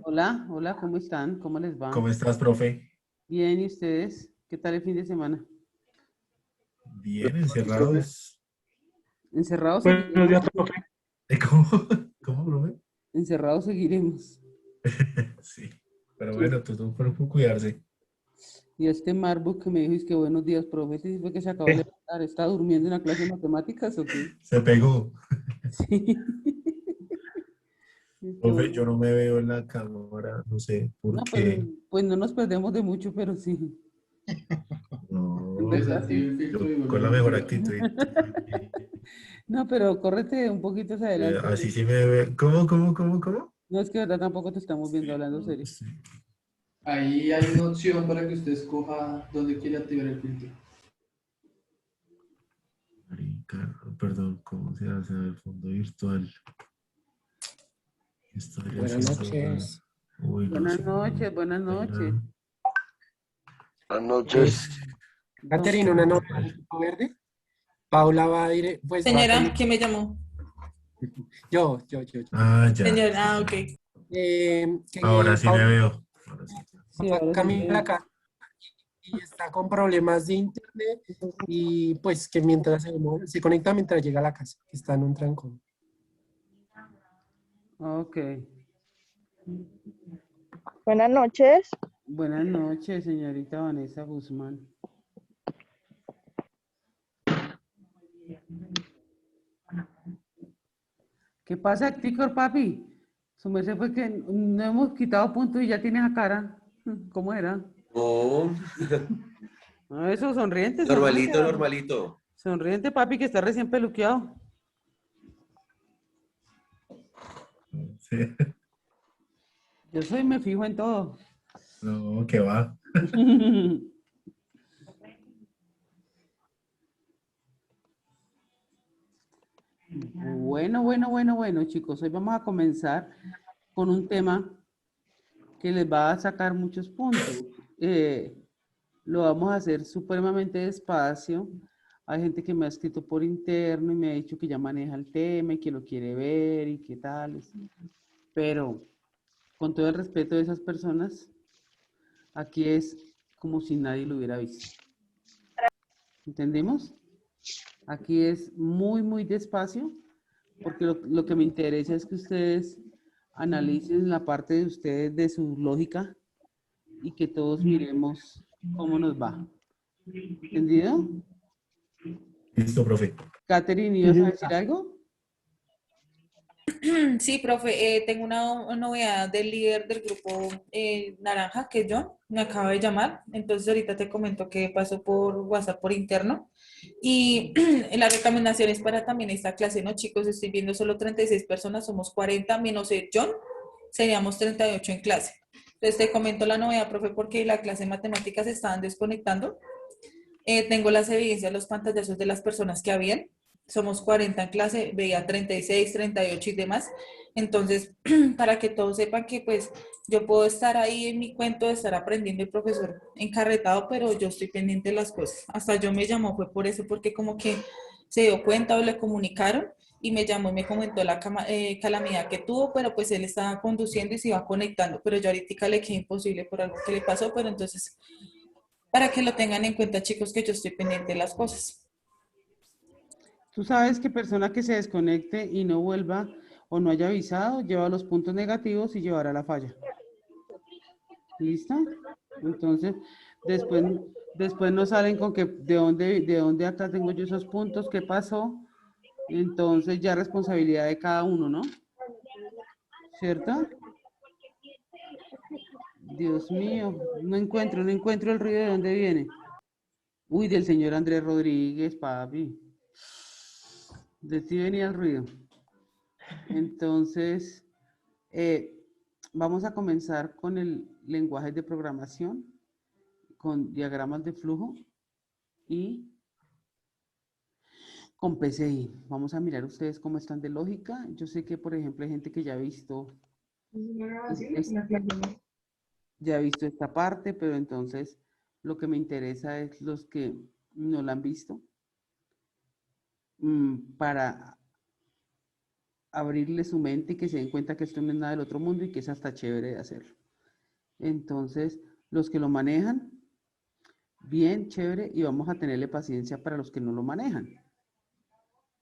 Hola, hola, ¿cómo están? ¿Cómo les va? ¿Cómo estás, profe? Bien, ¿y ustedes? ¿Qué tal el fin de semana? Bien, encerrados. Encerrados Buenos seguiremos. días, profe. ¿Cómo? ¿Cómo, profe? Encerrados seguiremos. Sí. Pero Y, es- bueno, todo por cuidarse. y este Marburg que me dijo, es que buenos días, profe, ¿sí fue que se acabó de levantar? ¿Está durmiendo en la clase de matemáticas o qué? Se pegó. Sí. Es que Profe, bueno. yo no me veo en la cámara, no sé por No, pues, qué. pues no nos perdemos de mucho, pero sí. No, Desactive el filtro yo y con la volvemos a mejor activar. actitud. No, pero córrete un poquito hacia adelante. Así sí me ve. ¿Cómo? No es que de verdad tampoco te estamos viendo Sí, hablando no, serio. sí. Ahí hay una opción para que usted escoja dónde quiere activar el filtro. Marica, perdón, ¿cómo se hace el fondo virtual? Estoy Buenas haciendo mal. noches. Uy, no Buenas sé. noches, buenas Hay noches. nada. Buenas Eh, noches. Don- Catherine, una novia de equipo verde. Paula va a ir, pues va a Señora, tener. ¿quién me llamó? Yo. Ya, Señora, sí, ok. ya. Ahora Que sí me Paula veo. Ahora sí. Sí, va a ahora sí te cambiar la ven. casa y está con problemas de internet y pues que mientras se conecta mientras llega a la casa, que está en un trancón. Ok. Buenas noches. Buenas noches, señorita Vanessa Guzmán. ¿Qué pasa, Ticor, papi? Su merced fue que no hemos quitado puntos y ya tienes a cara. ¿Cómo era? No, Ah, eso, sonriente, sonriente, normalito, papi. normalito. Sonriente, papi, que está recién peluqueado. Sí. Yo soy, me fijo en todo. No, que va. Bueno, chicos. Hoy vamos a comenzar con un tema que les va a sacar muchos puntos. Eh, Lo vamos a hacer supremamente despacio. Hay gente que me ha escrito por interno y me ha dicho que ya maneja el tema y que lo quiere ver y qué tal. Pero con todo el respeto de esas personas, aquí es como si nadie lo hubiera visto. ¿Entendemos? Aquí es muy despacio porque lo que me interesa es que ustedes analicen la parte de ustedes, de su lógica y que todos miremos cómo nos va. ¿Entendido? Listo, profe. Catherine, Sí, ¿ibas a decir señora. algo? Sí, profe, tengo una novedad del líder del grupo Naranja, que es John, me acaba de llamar, entonces ahorita te comento que pasó por WhatsApp por interno y la recomendación es para también esta clase, ¿no, chicos? Estoy viendo solo 36 personas, somos 40 menos John, seríamos 38 en clase. Entonces te comento la novedad, profe, porque la clase de matemáticas se estaban desconectando. Tengo las evidencias, los pantallazos de las personas que habían. Somos 40 en clase, veía 36, 38 y demás. Entonces, para que todos sepan que pues yo puedo estar ahí en mi cuento de estar aprendiendo el profesor encarretado, pero yo estoy pendiente de las cosas. Hasta yo me llamó, fue por eso, porque como que se dio cuenta o le comunicaron y me llamó y me comentó la calamidad que tuvo, pero pues él estaba conduciendo y se iba conectando, pero yo ahorita le quedé imposible por algo que le pasó, pero entonces para que lo tengan en cuenta, chicos, que yo estoy pendiente de las cosas. Tú sabes que persona que se desconecte y no vuelva o no haya avisado, lleva los puntos negativos y llevará la falla. ¿Lista? Entonces, después, después nos salen con que de dónde acá tengo yo esos puntos, qué pasó. Entonces ya responsabilidad de cada uno, ¿no? ¿Cierto? Dios mío, no encuentro el ruido de dónde viene. Uy, del señor Andrés Rodríguez, papi. De ti venía el ruido. Entonces, eh, vamos a comenzar con el lenguaje de programación, con diagramas de flujo y con PCI. Vamos a mirar ustedes cómo están de lógica. Yo sé que, por ejemplo, hay gente que es- ya ha visto esta parte, pero entonces lo que me interesa es los que no la han visto, para abrirle su mente y que se den cuenta que esto no es nada del otro mundo y que es hasta chévere de hacerlo. Entonces, los que lo manejan, bien, chévere, y vamos a tenerle paciencia para los que no lo manejan.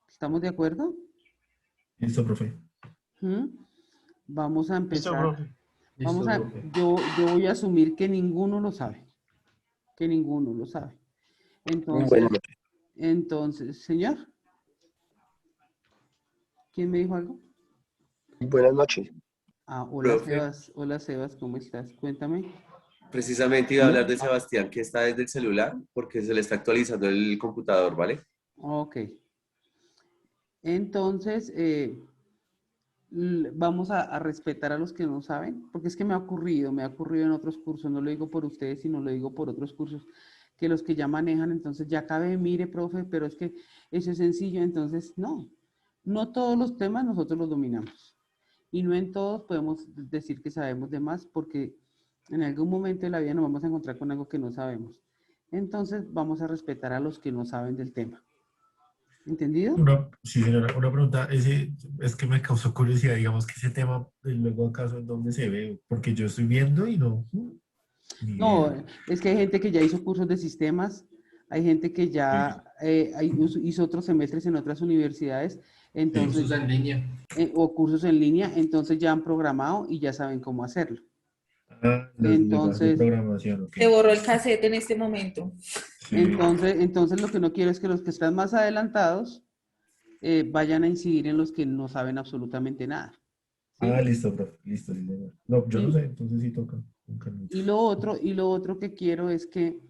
¿Estamos de acuerdo? Listo, profe. ¿Mm? Vamos a Listo, empezar. profe. Vamos Listo, a, profe. yo voy a asumir que ninguno lo sabe. Que ninguno lo sabe. Bueno, Entonces, señor, ¿quién me dijo algo? buenas noches. Ah, hola Profe. Sebas, ¿cómo estás? Cuéntame. Precisamente iba a hablar de Sebastián, que está desde el celular, porque se le está actualizando el computador, ¿vale? Ok. Entonces, vamos a respetar a los que no saben, porque es que me ha ocurrido en otros cursos, no lo digo por ustedes, sino lo digo por otros cursos, que los que ya manejan, entonces ya cabe, mire, profe, pero es que eso es sencillo, entonces no todos los temas nosotros los dominamos. Y no en todos podemos decir que sabemos de más, porque en algún momento de la vida nos vamos a encontrar con algo que no sabemos. Entonces vamos a respetar a los que no saben del tema. ¿Entendido? Sí, señora, una pregunta, es que me causó curiosidad, digamos que ese tema, luego acaso en dónde se ve, porque yo estoy viendo y no, ni No, idea. es que hay gente que ya hizo cursos de sistemas, hay gente que ya hizo otros semestres en otras universidades, entonces, Cursos en línea. o cursos en línea, entonces ya han programado y ya saben cómo hacerlo. Ah, los lenguajes de Entonces, programación, ok. Se borró el cassette en este momento. Sí. entonces lo que no quiero es que los que están más adelantados vayan a incidir en los que no saben absolutamente nada. ¿Sí? Ah, listo, profe, listo, sí, señor. No, yo no Y, sé, entonces sí toca. Mucho. y lo otro que quiero es que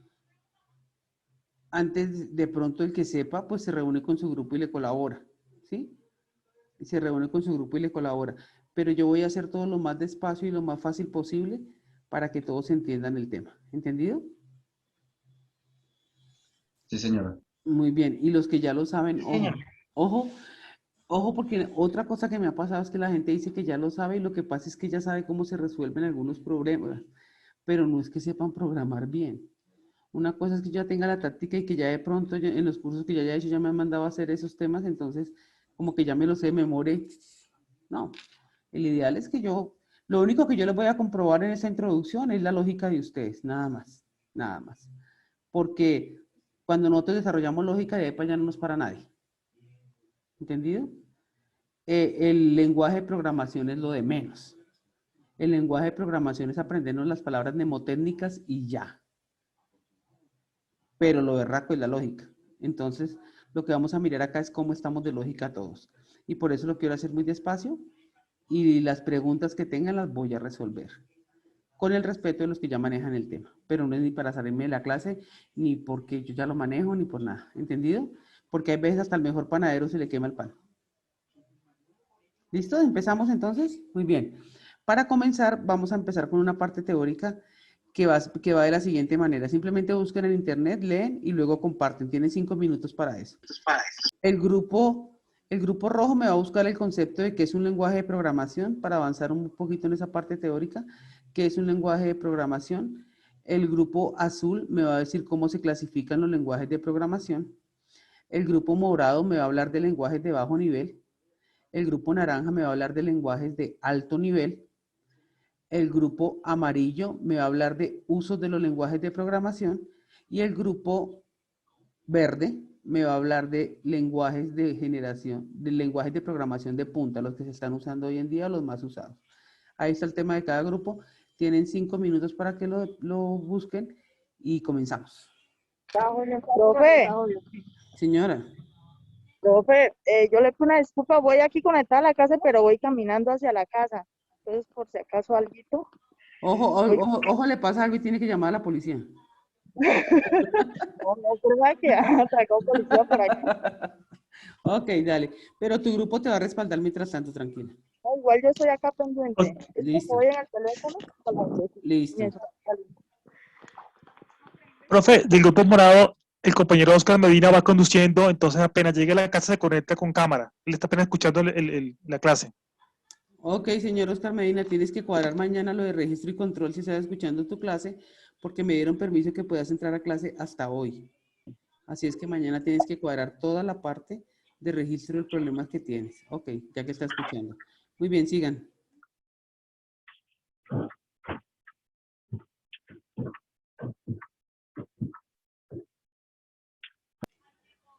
antes de pronto el que sepa, pues se reúne con su grupo y le colabora, ¿sí? Se reúne con su grupo y le colabora. Pero yo voy a hacer todo lo más despacio y lo más fácil posible para que todos entiendan el tema. ¿Entendido? Sí, señora. Muy bien. Y los que ya lo saben, ojo, Señor. ojo, ojo, porque otra cosa que me ha pasado es que la gente dice que ya lo sabe y lo que pasa es que ya sabe cómo se resuelven algunos problemas, pero no es que sepan programar bien. Una cosa es que yo ya tenga la táctica y que ya de pronto en los cursos que ya haya hecho ya me han mandado a hacer esos temas, entonces como que ya me lo sé de memoria. No, el ideal es que lo único que yo les voy a comprobar en esa introducción es la lógica de ustedes, nada más, nada más. Porque cuando nosotros desarrollamos lógica, de ahí para allá no nos para nadie. ¿Entendido? El lenguaje de programación es lo de menos. El lenguaje de programación es aprendernos las palabras mnemotécnicas y ya. Pero lo berraco es la lógica. Entonces, lo que vamos a mirar acá es cómo estamos de lógica todos. Y por eso lo quiero hacer muy despacio y las preguntas que tengan las voy a resolver. Con el respeto de los que ya manejan el tema. Pero no es ni para salirme de la clase, ni porque yo ya lo manejo, ni por nada. ¿Entendido? Porque hay veces hasta el mejor panadero se le quema el pan. ¿Listo? ¿Empezamos entonces? Muy bien. Para comenzar, vamos a empezar con una parte teórica que va de la siguiente manera. Simplemente busquen en internet, leen y luego comparten. Tienen 5 minutos para eso. El grupo rojo me va a buscar el concepto de qué es un lenguaje de programación para avanzar un poquito en esa parte teórica. ¿Qué es un lenguaje de programación? El grupo azul me va a decir cómo se clasifican los lenguajes de programación. El grupo morado me va a hablar de lenguajes de bajo nivel. El grupo naranja me va a hablar de lenguajes de alto nivel. El grupo amarillo me va a hablar de usos de los lenguajes de programación. Y el grupo verde me va a hablar de lenguajes de generación, de lenguajes de programación de punta, los que se están usando hoy en día, los más usados. Ahí está el tema de cada grupo. Tienen 5 minutos para que lo busquen y comenzamos. Profe, Señora. profe, yo le pido una disculpa, voy aquí conectada a la casa, pero voy caminando hacia la casa. Entonces, por si acaso alguito. Ojo, le pasa algo y tiene que llamar a la policía. No creo que ha sacado policía por aquí. Ok, dale. Pero tu grupo te va a respaldar mientras tanto, tranquila. No, igual yo estoy acá pendiente. Es que Listo. voy en el teléfono. Listo. Profe, del grupo morado, el compañero Oscar Medina va conduciendo, entonces apenas llegue a la casa se conecta con cámara. Él está apenas escuchando la clase. Ok, señor Oscar Medina, tienes que cuadrar mañana lo de registro y control si estás escuchando tu clase, porque me dieron permiso que puedas entrar a clase hasta hoy. Así es que mañana tienes que cuadrar toda la parte de registro del problema que tienes. Ok, ya que está escuchando. Muy bien, sigan.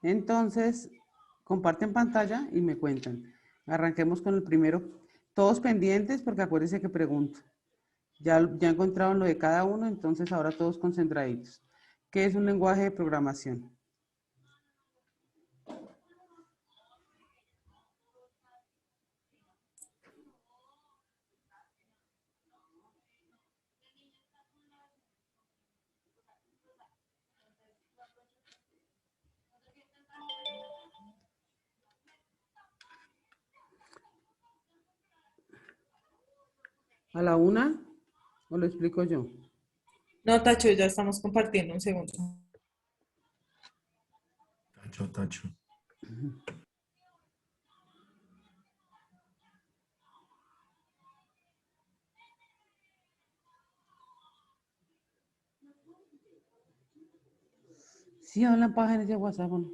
Entonces, comparten pantalla y me cuentan. Arranquemos con el primero. Todos pendientes porque acuérdense que pregunto. Ya encontraron lo de cada uno, entonces ahora todos concentraditos. ¿Qué es un lenguaje de programación? ¿A la una? ¿O lo explico yo? No, Tacho, ya estamos compartiendo un segundo. Tacho. Sí, hablan páginas de WhatsApp, ¿o no?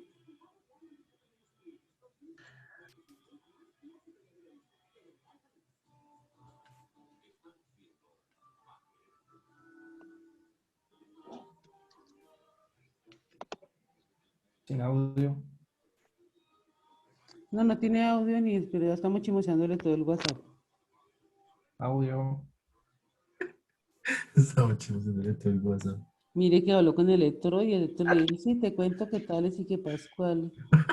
Sin audio. No, no tiene audio ni, pero ya estamos chismoseándole todo el WhatsApp. Audio. Estaba chismoseándole todo el WhatsApp. Mire que habló con el Héctor y el Héctor le dijo, sí, te cuento qué tales y qué pascuales.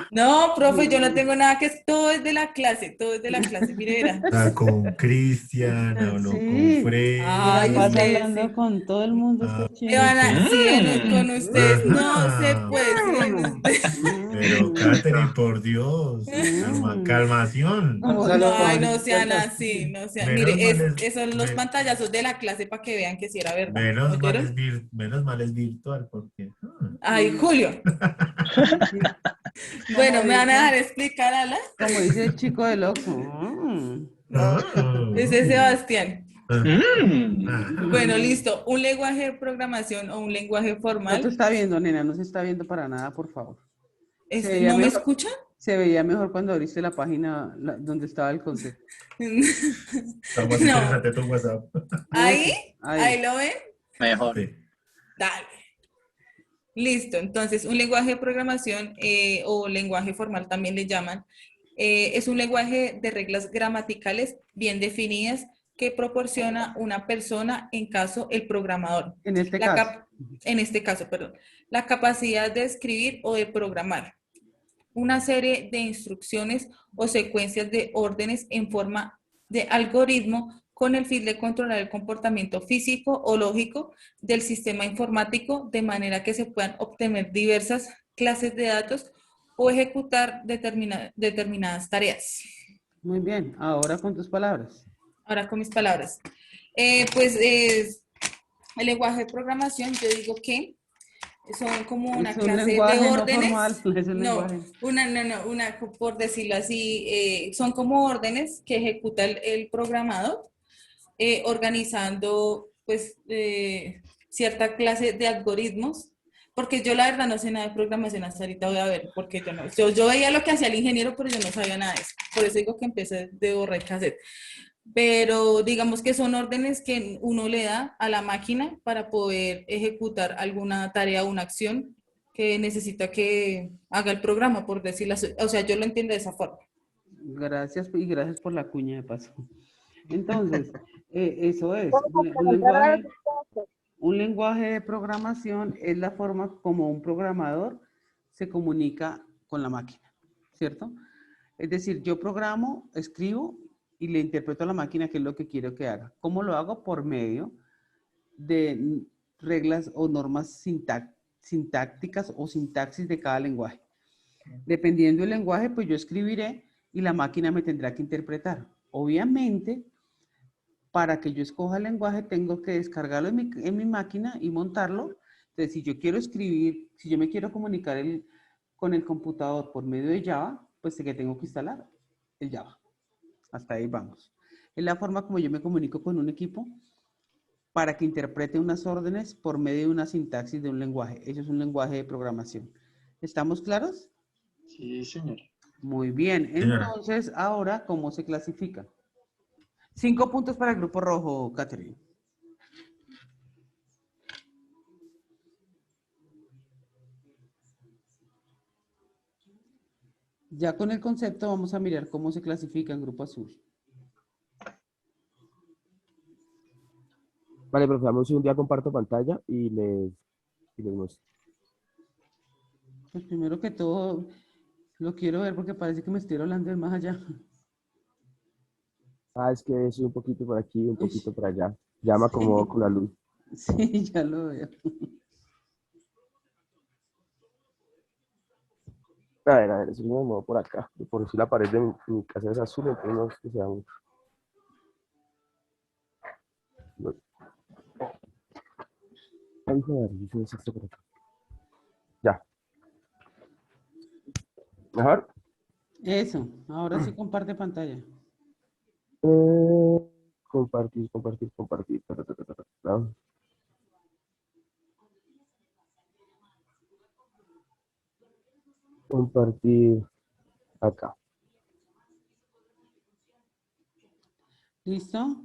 No, profe, yo no tengo nada que... Todo es de la clase, todo es de la clase. Mire, verá. Está con Cristian, habló con Sí, Fred. Ay, la pasa ustedes hablando sí. con todo el mundo. Ah, Este Me van a... Sí, con ustedes Ajá. no se puede. Pero Katherine, por Dios, calmación. No, ay, no sean así, no sean. Menos Mire, mal es- esos son los me- pantallazos de la clase para que vean que sí era verdad. Menos mal ¿Oyeron? menos mal es virtual, porque... Ay, Julio. Bueno, ¿me van a dejar explicar, Ala? Como dice el chico del Oxxo. Ese es Sebastián. Ah. Bueno, listo. Un lenguaje de programación o un lenguaje No te formal. está viendo, nena, no se está viendo para nada, por favor. ¿No me escuchan? Se veía mejor cuando abriste la página donde estaba el concepto. Está más No. interesante tu WhatsApp. ¿Ahí? Ahí. ¿Ahí lo ven? Mejor. Sí. Dale. Listo. Entonces, un lenguaje de programación o lenguaje formal también le llaman. Es un lenguaje de reglas gramaticales bien definidas que proporciona una persona, en caso el programador. En este caso. En este caso, perdón. La capacidad de escribir o de programar una serie de instrucciones o secuencias de órdenes en forma de algoritmo con el fin de controlar el comportamiento físico o lógico del sistema informático de manera que se puedan obtener diversas clases de datos o ejecutar determinadas tareas. Muy bien, ahora con tus palabras. Ahora con mis palabras. El lenguaje de programación, yo digo que son como una Es un clase lenguaje de no órdenes. formal, es un lenguaje. Por decirlo así, son como órdenes que ejecuta el programador, organizando pues cierta clase de algoritmos, porque yo la verdad no sé nada de programación, hasta ahorita voy a ver, porque yo veía lo que hacía el ingeniero, pero yo no sabía nada de eso, por eso digo que empecé de borrar cassette. Pero digamos que son órdenes que uno le da a la máquina para poder ejecutar alguna tarea o una acción que necesita que haga el programa, por decirlo así. O sea, yo lo entiendo de esa forma. Gracias y gracias por la cuña de paso. Entonces, eso es. Un lenguaje de programación es la forma como un programador se comunica con la máquina, ¿cierto? Es decir, yo programo, escribo y le interpreto a la máquina qué es lo que quiero que haga. ¿Cómo lo hago? Por medio de reglas o normas sintácticas o sintaxis de cada lenguaje. Dependiendo del lenguaje, pues yo escribiré y la máquina me tendrá que interpretar. Obviamente, para que yo escoja el lenguaje, tengo que descargarlo en mi máquina y montarlo. Entonces, si yo quiero escribir, si yo me quiero comunicar con el computador por medio de Java, pues sé que tengo que instalar el Java. Hasta ahí vamos. Es la forma como yo me comunico con un equipo para que interprete unas órdenes por medio de una sintaxis de un lenguaje. Eso es un lenguaje de programación. ¿Estamos claros? Sí, señor. Muy bien. Señora. Entonces, ahora, ¿cómo se clasifica? 5 puntos para el grupo rojo, Catherine. Ya con el concepto vamos a mirar cómo se clasifica en grupo azul. Vale, profe, dame un segundo, ya comparto pantalla y les muestro. Pues primero que todo, lo quiero ver porque parece que me estoy hablando de más allá. Ah, es que soy un poquito por aquí, un poquito Uy, por allá. Ya me acomodo con la luz. sí, ya lo veo. A ver, eso me muevo por acá. Por si la pared de mi casa es azul, entonces no es que sea mucho. No. Ay, joder, yo soy esto por acá. Ya. ¿Mejor? Eso, ahora sí comparte pantalla. Compartir, compartir, compartir. Ta. Compartir acá. ¿Listo?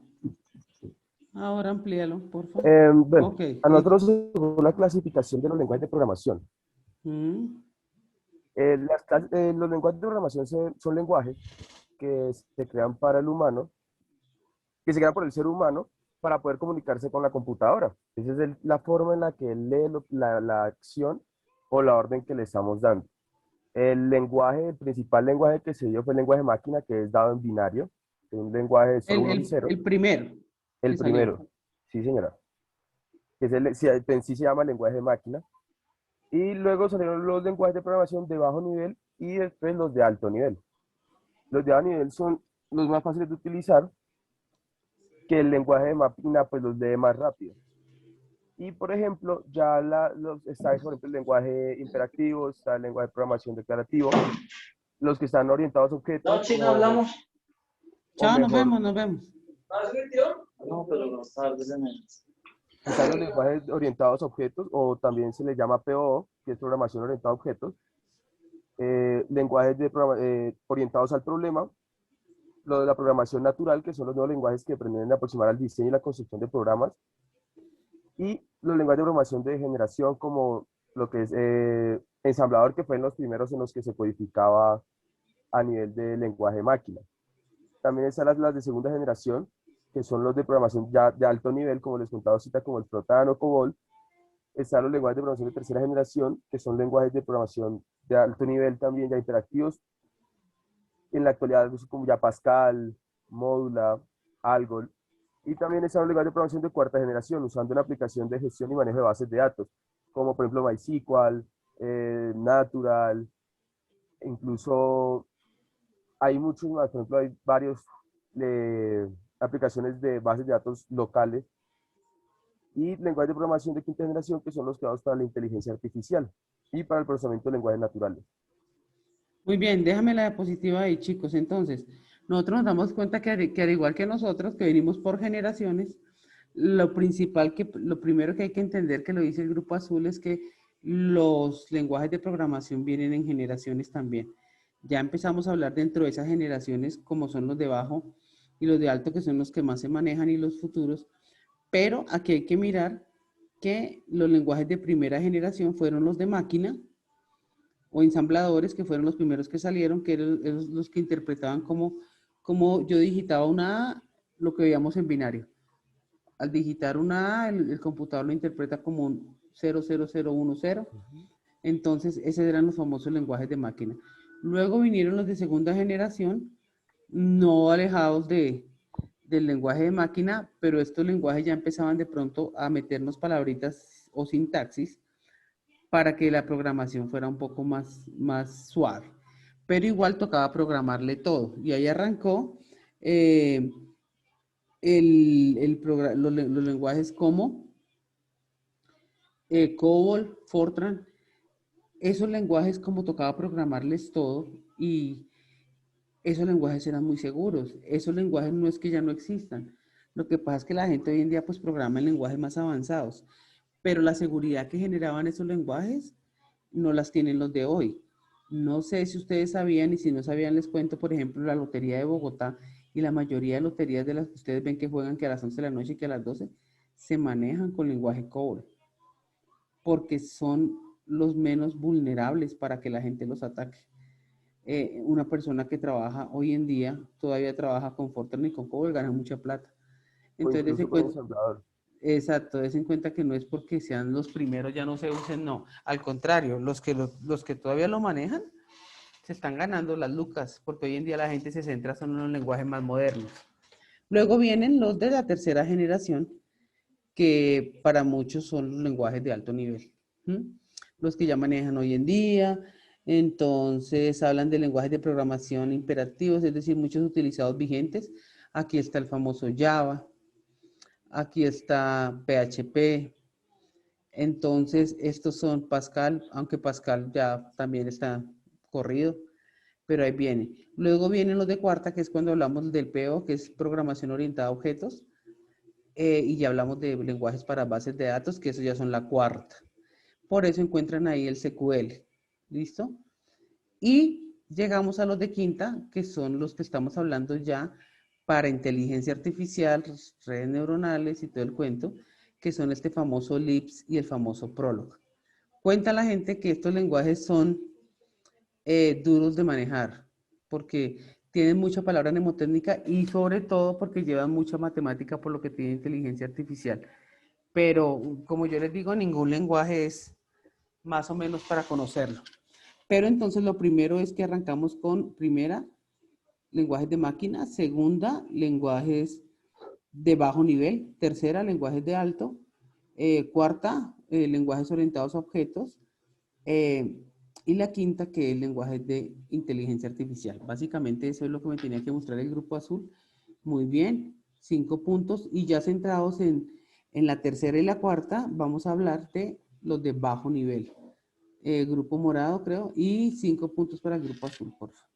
Ahora amplíalo, por favor. Bueno, Ok. a nosotros según la clasificación de los lenguajes de programación. Mm, Los lenguajes de programación son lenguajes que se crean para el humano, que se crean por el ser humano para poder comunicarse con la computadora. Esa es la forma en la que él lee la acción o la orden que le estamos dando. El principal lenguaje que se dio fue el lenguaje máquina, que es dado en binario, un lenguaje de solo unos y ceros. el primero El que salió. primero, sí señora, que en sí se llama lenguaje de máquina. Y luego salieron los lenguajes de programación de bajo nivel y después los de alto nivel. Los de bajo nivel son los más fáciles de utilizar, que el lenguaje de máquina pues los lee más rápido. Y por ejemplo, ya está por ejemplo, el lenguaje interactivo, está el lenguaje de programación declarativo, los que están orientados a objetos. No, Chino, hablamos. Chao, nos vemos, nos vemos. No, pero los tardes en el... Están los lenguajes orientados a objetos, o también se les llama POO, que es programación orientada a objetos. Lenguajes orientados al problema, lo de la programación natural, que son los nuevos lenguajes que pretenden aproximar al diseño y la construcción de programas, y los lenguajes de programación de generación, como lo que es ensamblador, que fue en los primeros en los que se codificaba a nivel de lenguaje máquina. También están las de segunda generación, que son los de programación ya de alto nivel, como les contaba ahorita, como el Protan o COBOL. Están los lenguajes de programación de tercera generación, que son lenguajes de programación de alto nivel también, ya interactivos. En la actualidad, como ya Pascal, Módula, Algol. Y también están los lenguajes de programación de cuarta generación, usando una aplicación de gestión y manejo de bases de datos, como por ejemplo MySQL, Natural, incluso hay muchos más, por ejemplo, hay varios aplicaciones de bases de datos locales y lenguajes de programación de quinta generación, que son los creados para la inteligencia artificial y para el procesamiento de lenguajes naturales. Muy bien, déjame la diapositiva ahí, chicos. Entonces, nosotros nos damos cuenta que al igual que nosotros, que venimos por generaciones, lo primero que hay que entender, que lo dice el grupo azul, es que los lenguajes de programación vienen en generaciones también. Ya empezamos a hablar dentro de esas generaciones, como son los de bajo y los de alto, que son los que más se manejan, y los futuros. Pero aquí hay que mirar que los lenguajes de primera generación fueron los de máquina o ensambladores, que fueron los primeros que salieron, que eran los que interpretaban como yo digitaba una A, lo que veíamos en binario. Al digitar una A, el computador lo interpreta como un 00010. Entonces, esos eran los famosos lenguajes de máquina. Luego vinieron los de segunda generación, no alejados del lenguaje de máquina, pero estos lenguajes ya empezaban de pronto a meternos palabritas o sintaxis para que la programación fuera un poco más suave. Pero igual tocaba programarle todo. Y ahí arrancó los lenguajes como COBOL, Fortran. Esos lenguajes, como tocaba programarles todo, y esos lenguajes eran muy seguros. Esos lenguajes no es que ya no existan. Lo que pasa es que la gente hoy en día pues programa en lenguajes más avanzados, pero la seguridad que generaban esos lenguajes no las tienen los de hoy. No sé si ustedes sabían y si no sabían les cuento, por ejemplo, la Lotería de Bogotá y la mayoría de loterías de las que ustedes ven que juegan que a las 11 de la noche y que a las 12 se manejan con lenguaje COBOL porque son los menos vulnerables para que la gente los ataque. Una persona que trabaja hoy en día, todavía trabaja con Fortran y con COBOL, gana mucha plata. O Entonces, incluso con ensamblador. exacto, des en cuenta que no es porque sean los primeros, ya no se usen, no. Al contrario, los que todavía lo manejan, se están ganando las lucas, porque hoy en día la gente se centra solo en los lenguajes más modernos. Luego vienen los de la tercera generación, que para muchos son los lenguajes de alto nivel. Los que ya manejan hoy en día. Entonces hablan de lenguajes de programación imperativos, es decir, muchos utilizados vigentes. Aquí está el famoso Java. Aquí está PHP. Entonces, estos son Pascal, aunque Pascal ya también está corrido, pero ahí viene. Luego vienen los de cuarta, que es cuando hablamos del PO, que es programación orientada a objetos, y ya hablamos de lenguajes para bases de datos, que eso ya son la cuarta. Por eso encuentran ahí el SQL. ¿Listo? Y llegamos a los de quinta, que son los que estamos hablando ya para inteligencia artificial, redes neuronales y todo el cuento, que son este famoso LIPS y el famoso Prolog. Cuenta la gente que estos lenguajes son duros de manejar, porque tienen mucha palabra mnemotécnica y sobre todo porque llevan mucha matemática por lo que tiene inteligencia artificial. Pero como yo les digo, ningún lenguaje es más o menos para conocerlo. Pero entonces lo primero es que arrancamos con primera, lenguajes de máquina, segunda, lenguajes de bajo nivel, tercera, lenguajes de alto, cuarta, lenguajes orientados a objetos, y la quinta, que es lenguajes de inteligencia artificial. Básicamente eso es lo que me tenía que mostrar el grupo azul. Muy bien, 5 puntos. Y ya centrados en la tercera y la cuarta, vamos a hablar de los de bajo nivel. Grupo morado, creo, y 5 puntos para el grupo azul, por favor.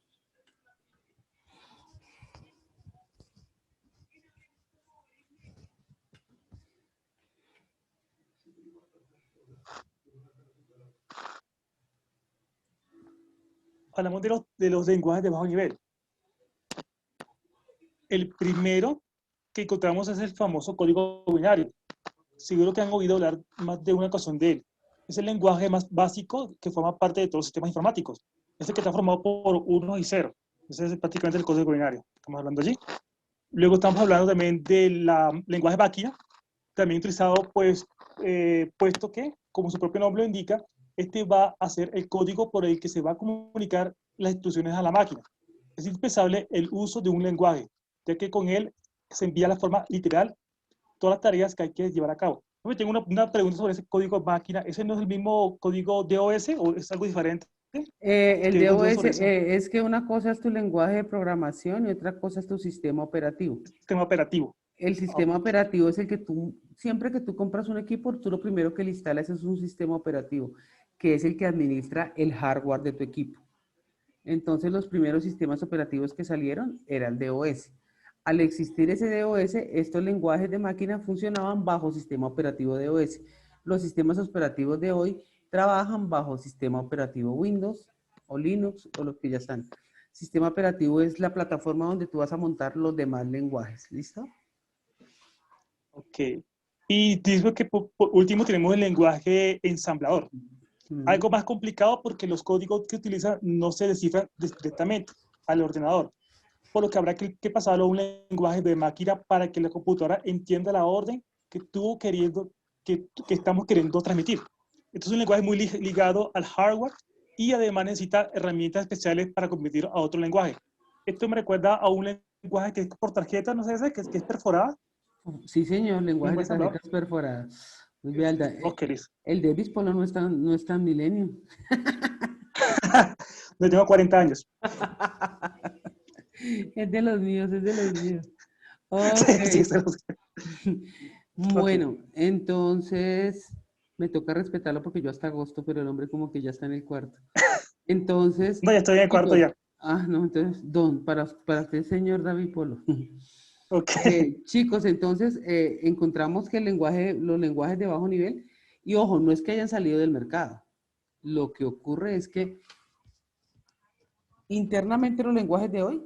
Hablamos de los lenguajes de bajo nivel. El primero que encontramos es el famoso código binario. Seguro que han oído hablar más de una ocasión de él. Es el lenguaje más básico que forma parte de todos los sistemas informáticos. Es el que está formado por unos y ceros. Ese es prácticamente el código binario. Estamos hablando allí. Luego estamos hablando también del lenguaje máquina, también utilizado, pues, puesto que, como su propio nombre lo indica, este va a ser el código por el que se va a comunicar las instrucciones a la máquina. Es indispensable el uso de un lenguaje, ya que con él se envía la forma literal todas las tareas que hay que llevar a cabo. Yo tengo una pregunta sobre ese código máquina. ¿Ese no es el mismo código DOS o es algo diferente? El DOS es que una cosa es tu lenguaje de programación y otra cosa es tu sistema operativo. Sistema operativo. El sistema operativo es el que tú, siempre que tú compras un equipo, tú lo primero que le instalas es un sistema operativo, que es el que administra el hardware de tu equipo. Entonces, los primeros sistemas operativos que salieron era el DOS. Al existir ese DOS, estos lenguajes de máquina funcionaban bajo sistema operativo DOS. Los sistemas operativos de hoy trabajan bajo sistema operativo Windows o Linux o los que ya están. Sistema operativo es la plataforma donde tú vas a montar los demás lenguajes. ¿Listo? Ok. Y digo que por último tenemos el lenguaje ensamblador. Algo más complicado porque los códigos que utilizan no se descifran directamente al ordenador, por lo que habrá que pasarlo a un lenguaje de máquina para que la computadora entienda la orden que estamos queriendo transmitir. Esto es un lenguaje muy ligado al hardware y además necesita herramientas especiales para convertir a otro lenguaje. Esto me recuerda a un lenguaje que es por tarjeta, no sé, que es perforada. Sí, señor, lenguaje de tarjetas perforadas. Muy bien, el Davis Polo no es tan milenio. Yo tengo 40 años. Es de los míos, es de los míos. Okay. Bueno, entonces me toca respetarlo porque yo hasta agosto, pero el hombre como que ya está en el cuarto. Entonces... No, ya estoy en el cuarto ya. Ah, no, entonces, para usted, señor David Polo. Okay. Chicos, entonces encontramos que los lenguajes de bajo nivel, y ojo, no es que hayan salido del mercado. Lo que ocurre es que internamente los lenguajes de hoy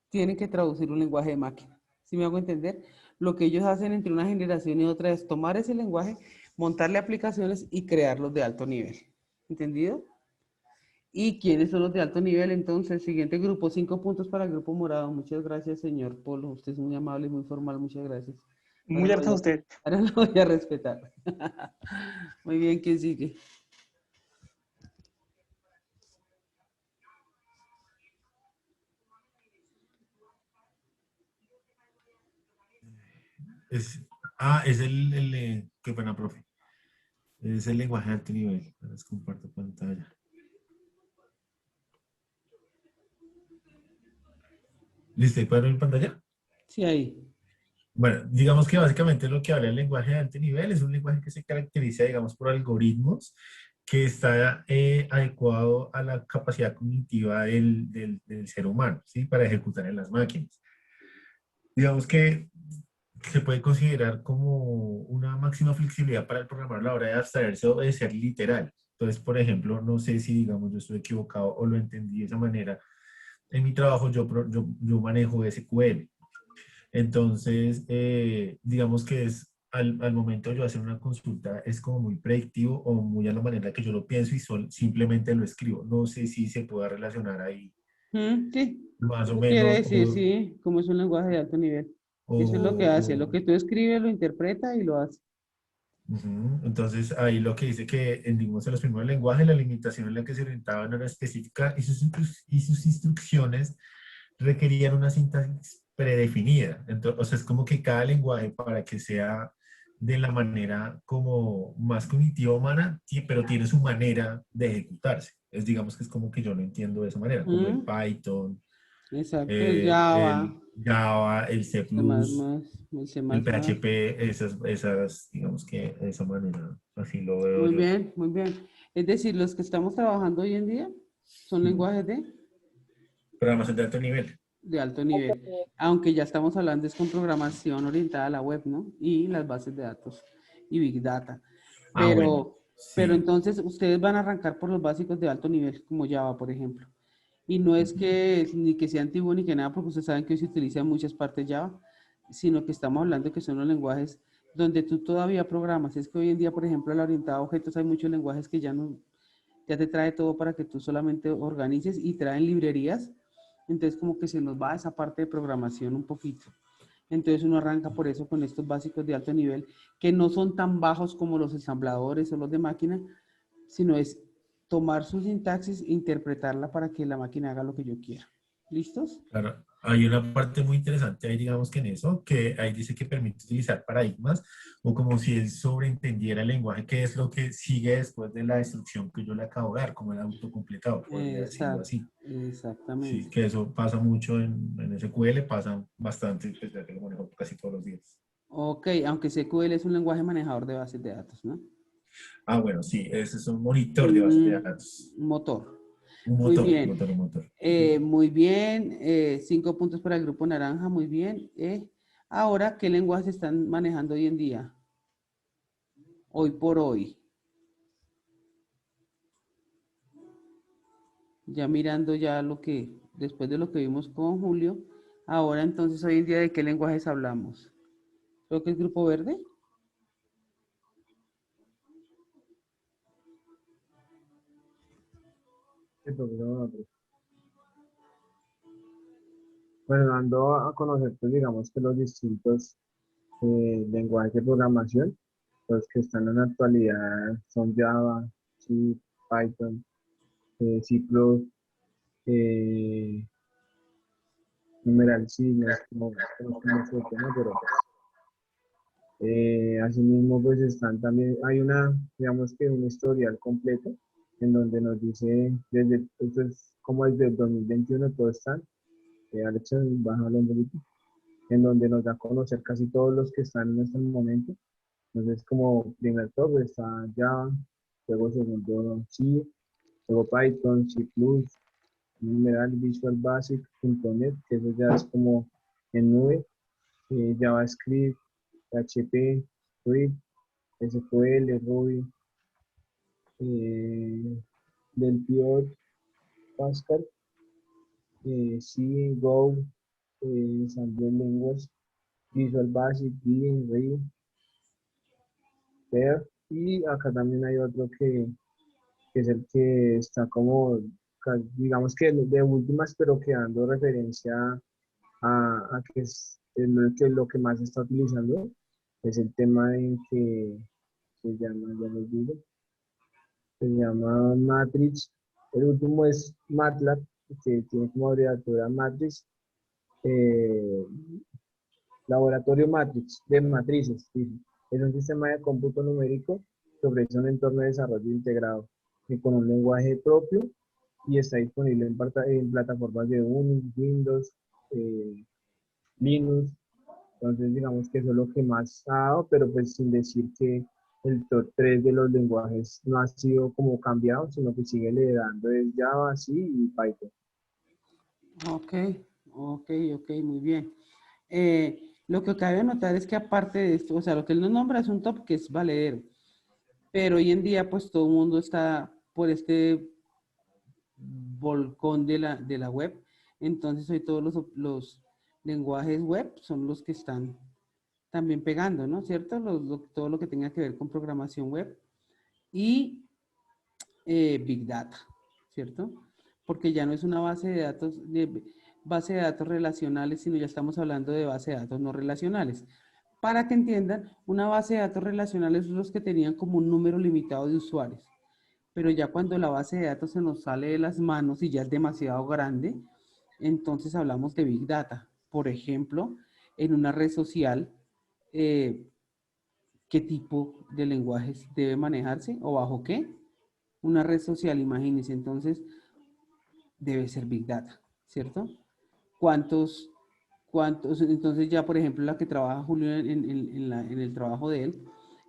tienen que traducir un lenguaje de máquina. ¿Sí me hago entender? Lo que ellos hacen entre una generación y otra es tomar ese lenguaje, montarle aplicaciones y crearlos de alto nivel. ¿Entendido? ¿Y quiénes son los de alto nivel? Entonces, siguiente grupo, 5 puntos para el grupo morado. Muchas gracias, señor Polo. Usted es muy amable y muy formal. Muchas gracias. Muy harta usted. Ahora lo voy a respetar. Muy bien, ¿quién sigue? Es qué pena, profe. Es el lenguaje de alto nivel. Les comparto pantalla. ¿Listo? ¿Ahí pueden ver mi pantalla? Sí, ahí. Bueno, digamos que básicamente lo que habla el lenguaje de alto nivel es un lenguaje que se caracteriza, digamos, por algoritmos que está adecuado a la capacidad cognitiva del ser humano, ¿sí? Para ejecutar en las máquinas. Digamos que se puede considerar como una máxima flexibilidad para el programador a la hora de abstraerse o de ser literal. Entonces, por ejemplo, no sé si, digamos, yo estoy equivocado o lo entendí de esa manera. En mi trabajo yo manejo SQL. Entonces, digamos que al momento de yo hacer una consulta es como muy predictivo o muy a la manera que yo lo pienso y simplemente lo escribo. No sé si se pueda relacionar ahí Sí, más o eso quiere menos decir, sí, como es un lenguaje de alto nivel. Eso es lo que hace, lo que tú escribes lo interpreta y lo hace. Ujú. Entonces, ahí lo que dice que digamos, en los primeros lenguajes la limitación en la que se orientaban era específica y sus instrucciones requerían una sintaxis predefinida. Entonces, o sea, es como que cada lenguaje para que sea de la manera como más cognitiva humana, pero tiene su manera de ejecutarse. Es, digamos que es como que yo lo entiendo de esa manera, como el Python, Exacto, el Java, el Java, el C++, el C++. el PHP, digamos que de esa manera, así lo veo Muy yo. bien, muy bien. Es decir, los que estamos trabajando hoy en día son lenguajes Programación de alto nivel. de alto nivel, aunque ya estamos hablando es con programación orientada a la web, ¿no? Y las bases de datos y Big Data. Bueno, Pero sí. entonces ustedes van a arrancar por los básicos de alto nivel, como Java, por ejemplo. Y no es que ni que sea antiguo ni que nada, porque ustedes saben que hoy se utiliza en muchas partes Java, sino que estamos hablando que son los lenguajes donde tú todavía programas. Es que hoy en día, por ejemplo, la orientada a objetos, hay muchos lenguajes que ya no, ya te trae todo para que tú solamente organices y traen librerías. Entonces, como que se nos va esa parte de programación un poquito. Entonces uno arranca por eso con estos básicos de alto nivel, que no son tan bajos como los ensambladores o los de máquina, sino es tomar su sintaxis e interpretarla para que la máquina haga lo que yo quiera. ¿Listos? Claro, hay una parte muy interesante ahí, digamos que en eso, que ahí dice que permite utilizar paradigmas o como si él sobreentendiera el lenguaje, que es lo que sigue después de la instrucción que yo le acabo de dar, como el autocompletado, podría decirlo así. Exactamente. Sí, que eso pasa mucho en SQL, pasa bastante, pues ya que lo manejo casi todos los días. Ok, aunque SQL es un lenguaje manejador de bases de datos, ¿no? Ah, bueno, sí, ese es un monitor de bases de datos. Un motor. Un Muy motor, bien. un motor. Muy bien. 5 puntos para el grupo naranja. Muy bien. Ahora, ¿qué lenguajes están manejando hoy en día? Hoy por hoy. Ya mirando ya lo que, después de lo que vimos con Julio, ahora entonces hoy en día, ¿de qué lenguajes hablamos? Creo que es grupo verde. Bueno, dando a conocer, pues digamos que los distintos lenguajes de programación, los que están en la actualidad son Java, C, Python, C++, eh, numeral C, no es como, mucho el tema, pero asimismo pues están también, hay una, digamos que un historial completo en donde nos dice, desde, esto es como desde el 2021 todo están, Alexa, bájalo un poquito, en donde nos da a conocer casi todos los que están en este momento. Entonces, como primer top está Java, luego segundo C, luego Python, C++, numeral Visual Basic, .NET, que eso ya es como en nube, JavaScript, PHP, Swift, SQL, Ruby, del Pascal, C, Go, Ensemble Language, Visual Basic, B, RE, PER, y acá también hay otro que es el que está como, digamos que de últimas, pero que dando referencia a que es lo que más se está utilizando, es el tema en que se llama, ya les digo, se llama Matrix. El último es MATLAB, que tiene como abreviatura Matrix, eh, Laboratorio Matrix, de matrices. Dice. Es un sistema de cómputo numérico que ofrece un entorno de desarrollo integrado y con un lenguaje propio y está disponible en plataformas de Unix, Windows, Linux. Entonces, digamos que eso es lo que más ha dado, pero pues sin decir que el top 3 de los lenguajes no ha sido como cambiado, sino que sigue liderando es Java, C y Python. Ok, ok, muy bien. Lo que cabe notar es que aparte de esto, o sea, lo que él nos nombra es un top que es valedero, pero hoy en día pues todo el mundo está por este volcón de la web, entonces hoy todos los lenguajes web son los que están también pegando, ¿no? ¿Cierto? Todo lo que tenga que ver con programación web y Big Data, ¿cierto? Porque ya no es una base de datos relacionales, sino ya estamos hablando de base de datos no relacionales. Para que entiendan, una base de datos relacionales son los que tenían como un número limitado de usuarios. Pero ya cuando la base de datos se nos sale de las manos y ya es demasiado grande, entonces hablamos de Big Data. Por ejemplo, en una red social, ¿qué tipo de lenguajes debe manejarse o bajo qué? Una red social, imagínense, entonces debe ser Big Data, ¿cierto? ¿Cuántos? Entonces ya, por ejemplo, la que trabaja Julio en el trabajo de él,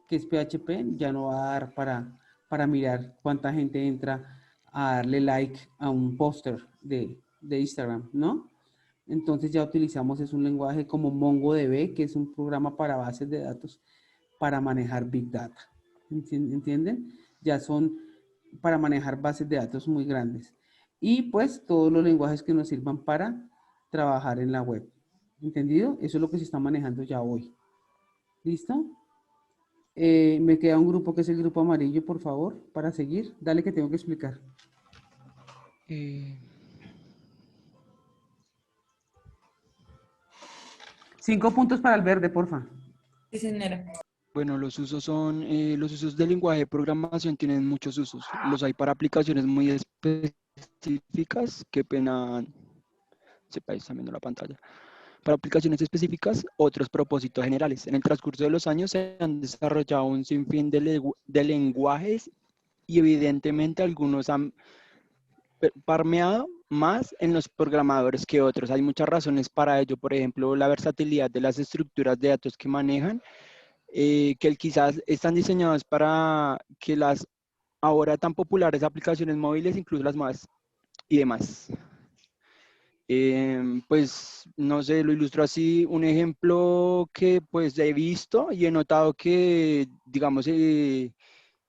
que es PHP, ya no va a dar para mirar cuánta gente entra a darle like a un póster de Instagram, ¿no? Entonces ya utilizamos es un lenguaje como MongoDB, que es un programa para bases de datos para manejar Big Data. ¿Entienden? Ya son para manejar bases de datos muy grandes. Y pues todos los lenguajes que nos sirvan para trabajar en la web. ¿Entendido? Eso es lo que se está manejando ya hoy. ¿Listo? Me queda un grupo que es el grupo amarillo, por favor, para seguir. Dale que tengo que explicar. 5 puntos para el verde, porfa. Sí, señora. Bueno, los usos son, los usos del lenguaje de programación tienen muchos usos. Los hay para aplicaciones muy específicas, qué pena, sepa, está viendo la pantalla. Para aplicaciones específicas, otros propósitos generales. En el transcurso de los años se han desarrollado un sinfín de lenguajes y evidentemente algunos han permeado más en los programadores que otros. Hay muchas razones para ello, por ejemplo, la versatilidad de las estructuras de datos que manejan, que quizás están diseñados para que las ahora tan populares aplicaciones móviles, incluso las más y demás. Pues no sé, lo ilustro así, un ejemplo que pues he visto y he notado que, digamos,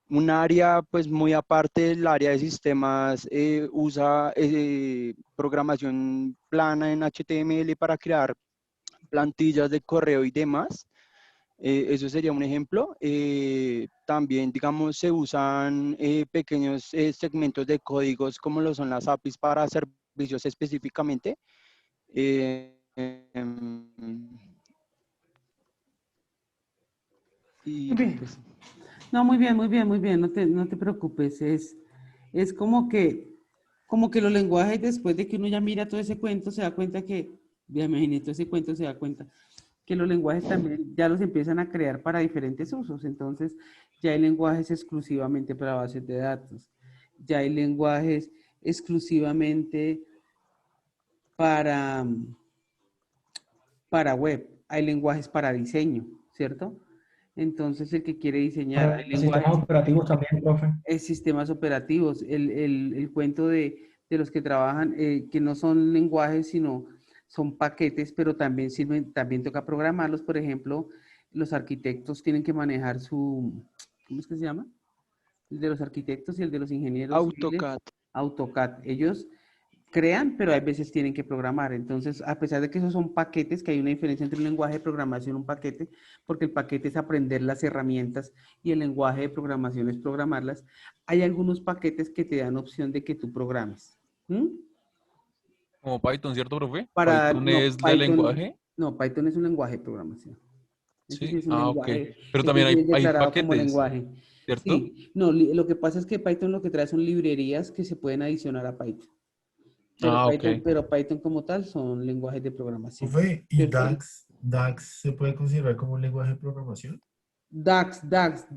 un área pues muy aparte del área de sistemas usa programación plana en HTML para crear plantillas de correo y demás. Eso sería un ejemplo. También, digamos, se usan pequeños segmentos de códigos como lo son las APIs para servicios específicamente. Y Bien. pues, No, muy bien, no te preocupes, es como que los lenguajes después de que uno ya mira todo ese cuento se da cuenta que, ya imaginé todo ese cuento, se da cuenta que los lenguajes también ya los empiezan a crear para diferentes usos, entonces ya hay lenguajes exclusivamente para bases de datos, ya hay lenguajes exclusivamente para web, hay lenguajes para diseño, ¿cierto? Entonces, el que quiere diseñar, Para hay sistemas lenguajes, operativos también, profe. sistemas operativos, el cuento de los que trabajan, que no son lenguajes, sino son paquetes, pero también sirven, también toca programarlos. Por ejemplo, los arquitectos tienen que manejar ¿cómo es que se llama? El de los arquitectos y el de los ingenieros civiles, AutoCAD. AutoCAD. Ellos crean, pero hay veces tienen que programar. Entonces, a pesar de que esos son paquetes, que hay una diferencia entre un lenguaje de programación y un paquete, porque el paquete es aprender las herramientas y el lenguaje de programación es programarlas, hay algunos paquetes que te dan opción de que tú programes. ¿Mm? Como Python, ¿cierto, profe? Python es el lenguaje. No, Python es un lenguaje de programación. Ese sí Sí, es un ok. lenguaje. Pero Ese también sí es hay declarado como paquetes, lenguaje. ¿cierto? Sí, no, lo que pasa es que Python lo que trae son librerías que se pueden adicionar a Python. Ok. Pero Python como tal son lenguajes de programación. Profe, ¿y ¿Cierto? DAX se puede considerar como un lenguaje de programación? DAX, DAX.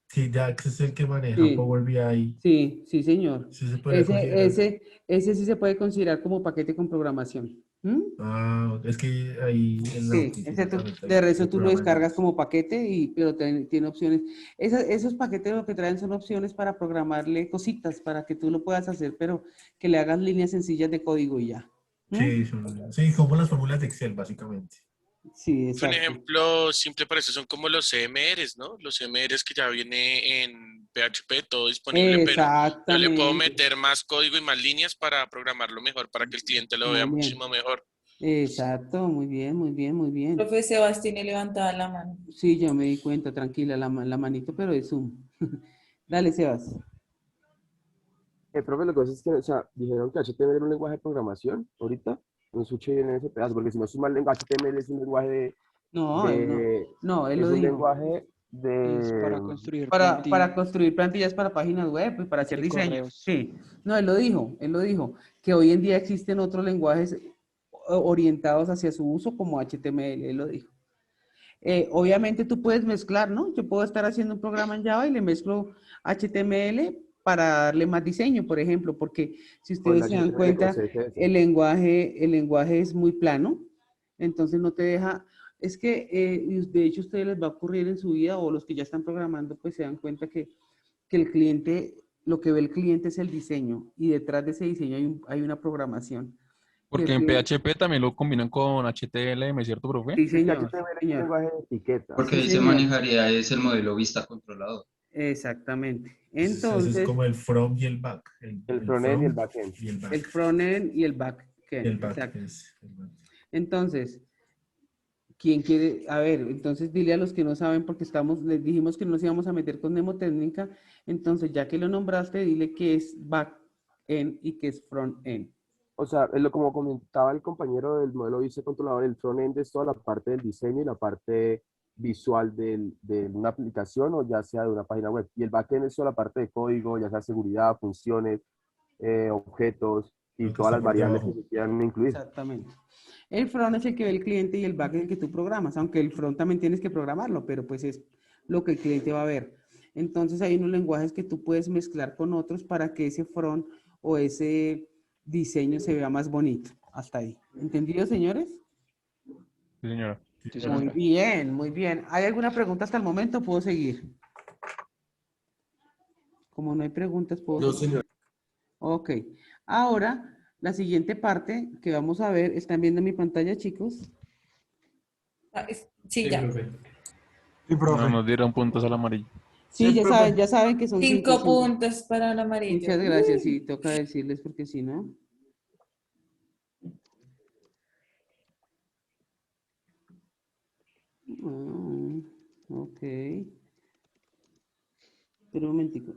Sí, DAX es el que maneja Sí. Power BI. Sí, señor. Sí se puede considerar. Ese sí se puede considerar como paquete con programación. ¿Mm? Ah, es que ahí en la Sí, noticia también de resto hay tú lo programas descargas DAX. como paquete, pero tiene opciones. Esos paquetes lo que traen son opciones para programarle cositas, para que tú lo puedas hacer, pero que le hagas líneas sencillas de código y ya. ¿Mm? Sí, como las fórmulas de Excel, básicamente. Sí, Un exacto. ejemplo simple para eso son como los CMRs, ¿no? Los CMRs que ya viene en PHP, todo disponible, pero yo le puedo Exactamente. meter más código y más líneas para programarlo mejor, para que el cliente lo vea Muy bien. muchísimo mejor. Exacto, muy bien, muy bien, muy bien. Profe Sebastián levantaba la mano. Sí, yo me di cuenta, tranquila, la manito, pero de Zoom. Dale, Sebas. Profe, lo que pasa es que, o sea, dijeron que HTML era un lenguaje de programación, ahorita, no escuché bien ese pedazo, porque si no suma el lenguaje HTML es un lenguaje No, él es lo un dijo. lenguaje Es para de, construir Para construir plantillas para páginas web y para hacer y diseño. correos. Sí. No, él lo dijo, que hoy en día existen otros lenguajes orientados hacia su uso como HTML, él lo dijo. Obviamente tú puedes mezclar, ¿no? Yo puedo estar haciendo un programa en Java y le mezclo HTML para darle más diseño, por ejemplo, porque si o el ustedes se dan HTML con cuenta, CSS. el lenguaje es muy plano, entonces no te deja, es que de hecho a ustedes les va a ocurrir en su vida o los que ya están programando, pues se dan cuenta que el cliente, lo que ve el cliente es el diseño y detrás de ese diseño hay una programación. Y Porque el en cliente, PHP también lo combinan con HTML, ¿cierto, profe? sí, Es que señor, HTML es un señor. lenguaje de etiquetas. Porque Sí, ahí se señor. manejaría es el modelo vista controlado. Exactamente. Ese es Entonces, como el front y el back. El frontend y el backend. y el back. el frontend y el backend. El back Exacto. es el back. Entonces, ¿quién quiere? A ver, entonces dile a los que no saben, porque les dijimos que nos íbamos a meter con mnemotécnica, entonces ya que lo nombraste, dile que es backend y que es frontend. O sea, como comentaba el compañero del modelo vista controlador, el frontend es toda la parte del diseño y la parte visual de una aplicación o ya sea de una página web. Y el backend es toda la parte de código, ya sea seguridad, funciones, objetos y Lo que todas está las por variables que debajo. se quieran incluir. Exactamente. El front es el que ve el cliente y el back es el que tú programas, aunque el front también tienes que programarlo, pero pues es lo que el cliente va a ver. Entonces hay unos lenguajes que tú puedes mezclar con otros para que ese front o ese diseño se vea más bonito. Hasta ahí. ¿Entendido, señores? Sí, señora. Sí, Muy señora. bien, muy bien. ¿Hay alguna pregunta hasta el momento? ¿Puedo seguir? Como no hay preguntas, puedo No, seguir. señor. Ok. Ahora, la siguiente parte que vamos a ver, ¿están viendo mi pantalla, chicos? Sí, ya. No nos dieron puntos al amarillo. Sí, ya saben que son 5 puntos para el amarillo. Muchas gracias, sí, toca decirles porque si no. Ok. Pero un momentico.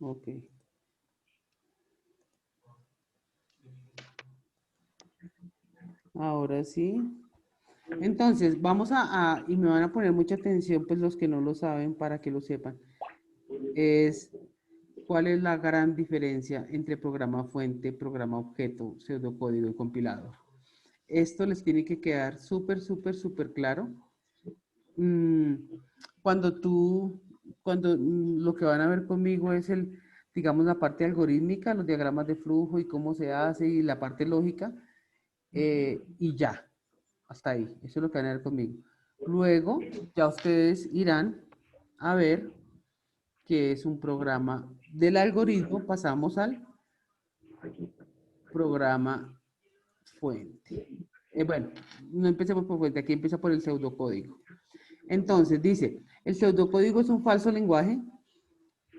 Ok. Ahora sí. Entonces, vamos y me van a poner mucha atención, pues los que no lo saben, para que lo sepan. ¿Cuál es la gran diferencia entre programa fuente, programa objeto, pseudocódigo y compilador? Esto les tiene que quedar súper, súper, súper claro. Cuando lo que van a ver conmigo es digamos, la parte algorítmica, los diagramas de flujo y cómo se hace y la parte lógica, y ya, hasta ahí, eso es lo que van a ver conmigo. Luego, ya ustedes irán a ver que es un programa del algoritmo, pasamos al programa fuente. Bueno, no empecemos por fuente, aquí empieza por el pseudocódigo. Entonces dice, el pseudocódigo es un falso lenguaje.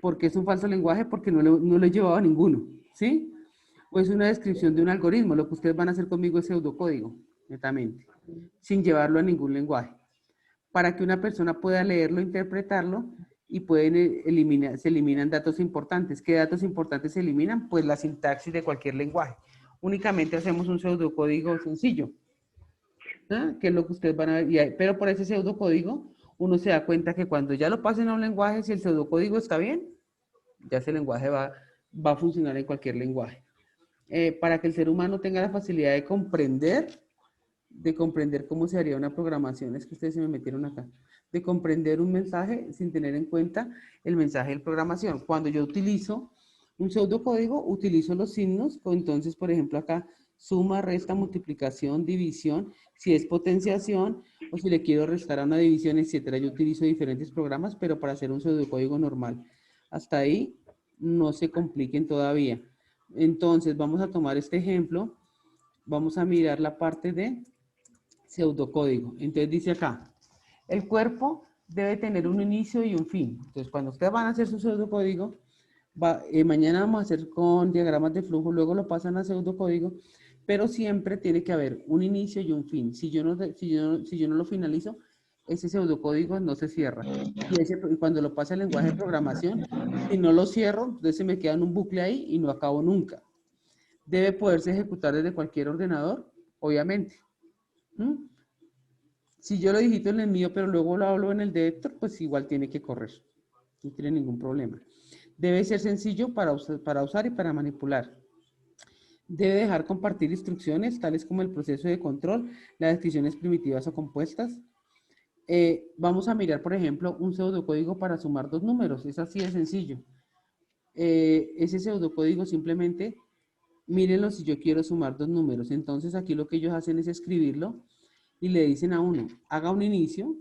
¿Por qué es un falso lenguaje? Porque no le he llevado a ninguno, ¿sí? o es una descripción de un algoritmo. Lo que ustedes van a hacer conmigo es pseudocódigo, netamente, sin llevarlo a ningún lenguaje. Para que una persona pueda leerlo, interpretarlo, y se eliminan datos importantes. ¿Qué datos importantes se eliminan? Pues la sintaxis de cualquier lenguaje. Únicamente hacemos un pseudocódigo sencillo, ¿ah? Que es lo que ustedes van a ver. Pero por ese pseudocódigo, uno se da cuenta que cuando ya lo pasen a un lenguaje, si el pseudocódigo está bien, ya ese lenguaje va a funcionar en cualquier lenguaje. Para que el ser humano tenga la facilidad de comprender cómo se haría una programación, es que ustedes se me metieron acá, de comprender un mensaje sin tener en cuenta el mensaje de programación. Cuando yo utilizo un pseudocódigo, utilizo los signos, entonces, por ejemplo, acá, suma, resta, multiplicación, división, si es potenciación, o si le quiero restar a una división, etcétera. Yo utilizo diferentes programas, pero para hacer un pseudocódigo normal. Hasta ahí, no se compliquen todavía. Entonces, vamos a tomar este ejemplo, vamos a mirar la parte de pseudocódigo. Entonces dice acá, el cuerpo debe tener un inicio y un fin. Entonces cuando ustedes van a hacer su pseudocódigo, mañana vamos a hacer con diagramas de flujo, luego lo pasan a pseudocódigo, pero siempre tiene que haber un inicio y un fin. Si yo no lo finalizo, ese pseudocódigo no se cierra. Y cuando lo pasa al lenguaje de programación, si no lo cierro, entonces se me queda en un bucle ahí y no acabo nunca. Debe poderse ejecutar desde cualquier ordenador, obviamente. Si yo lo digito en el mío, pero luego lo hablo en el de Héctor, pues igual tiene que correr. No tiene ningún problema. Debe ser sencillo para usar y para manipular. Debe dejar compartir instrucciones, tales como el proceso de control, las descripciones primitivas o compuestas. Vamos a mirar, por ejemplo, un pseudocódigo para sumar dos números. Es así de sencillo. Ese pseudocódigo simplemente, mírenlo si yo quiero sumar dos números. Entonces aquí lo que ellos hacen es escribirlo y le dicen a uno, haga un inicio.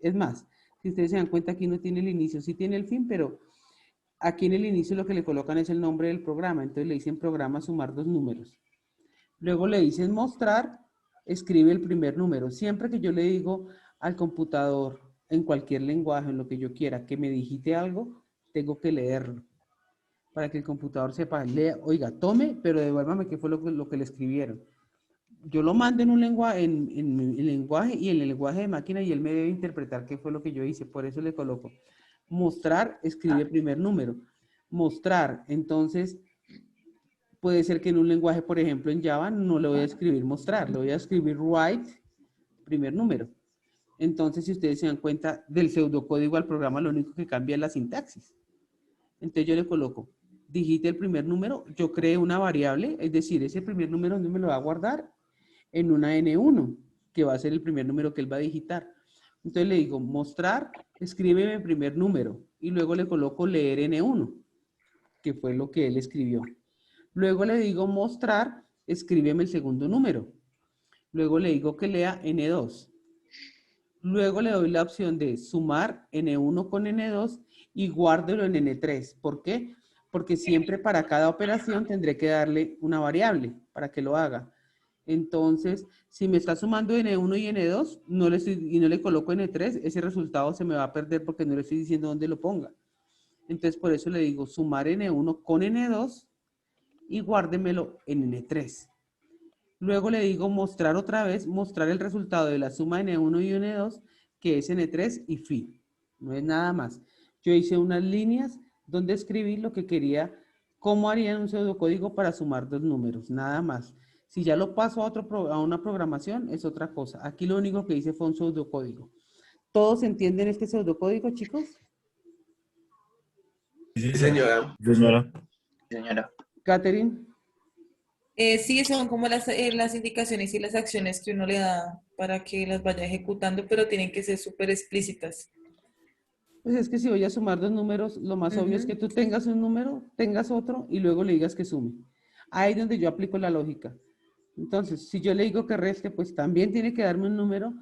Es más, si ustedes se dan cuenta, aquí no tiene el inicio, sí tiene el fin, pero aquí en el inicio lo que le colocan es el nombre del programa. Entonces le dicen programa sumar dos números. Luego le dicen mostrar, escribe el primer número. Siempre que yo le digo al computador, en cualquier lenguaje, en lo que yo quiera, que me digite algo, tengo que leerlo. Para que el computador sepa, lea, oiga, tome, pero devuélvame qué fue lo que le escribieron. Yo lo mando en un lenguaje, en el lenguaje y en el lenguaje de máquina, y él me debe interpretar qué fue lo que yo hice. Por eso le coloco mostrar, escribe primer número. Mostrar, entonces, puede ser que en un lenguaje, por ejemplo, en Java, no le voy a escribir mostrar, le voy a escribir write, primer número. Entonces, si ustedes se dan cuenta, del pseudocódigo al programa, lo único que cambia es la sintaxis. Entonces yo le coloco, digite el primer número, yo creé una variable, es decir, ese primer número no me lo va a guardar en una N1, que va a ser el primer número que él va a digitar. Entonces le digo, mostrar, escríbeme el primer número, y luego le coloco leer N1, que fue lo que él escribió. Luego le digo, mostrar, escríbeme el segundo número. Luego le digo que lea N2. Luego le doy la opción de sumar N1 con N2 y guárdelo en N3. ¿Por qué? Porque siempre para cada operación tendré que darle una variable para que lo haga. Entonces, si me está sumando N1 y N2 y no le coloco N3, ese resultado se me va a perder porque no le estoy diciendo dónde lo ponga. Entonces, por eso le digo sumar N1 con N2 y guárdemelo en N3. Luego le digo mostrar otra vez, mostrar el resultado de la suma N1 y N2, que es N3 y fin. No es nada más. Yo hice unas líneas donde escribí lo que quería, cómo haría un pseudocódigo para sumar dos números, nada más. Si ya lo paso a una programación, es otra cosa. Aquí lo único que hice fue un pseudocódigo. ¿Todos entienden este pseudocódigo, chicos? Sí, señora. Señora. Catherine. Sí, son como las indicaciones y las acciones que uno le da para que las vaya ejecutando, pero tienen que ser súper explícitas. Pues es que si voy a sumar dos números, lo más obvio es que tú tengas un número, tengas otro y luego le digas que sume. Ahí es donde yo aplico la lógica. Entonces, si yo le digo que reste, pues también tiene que darme un número.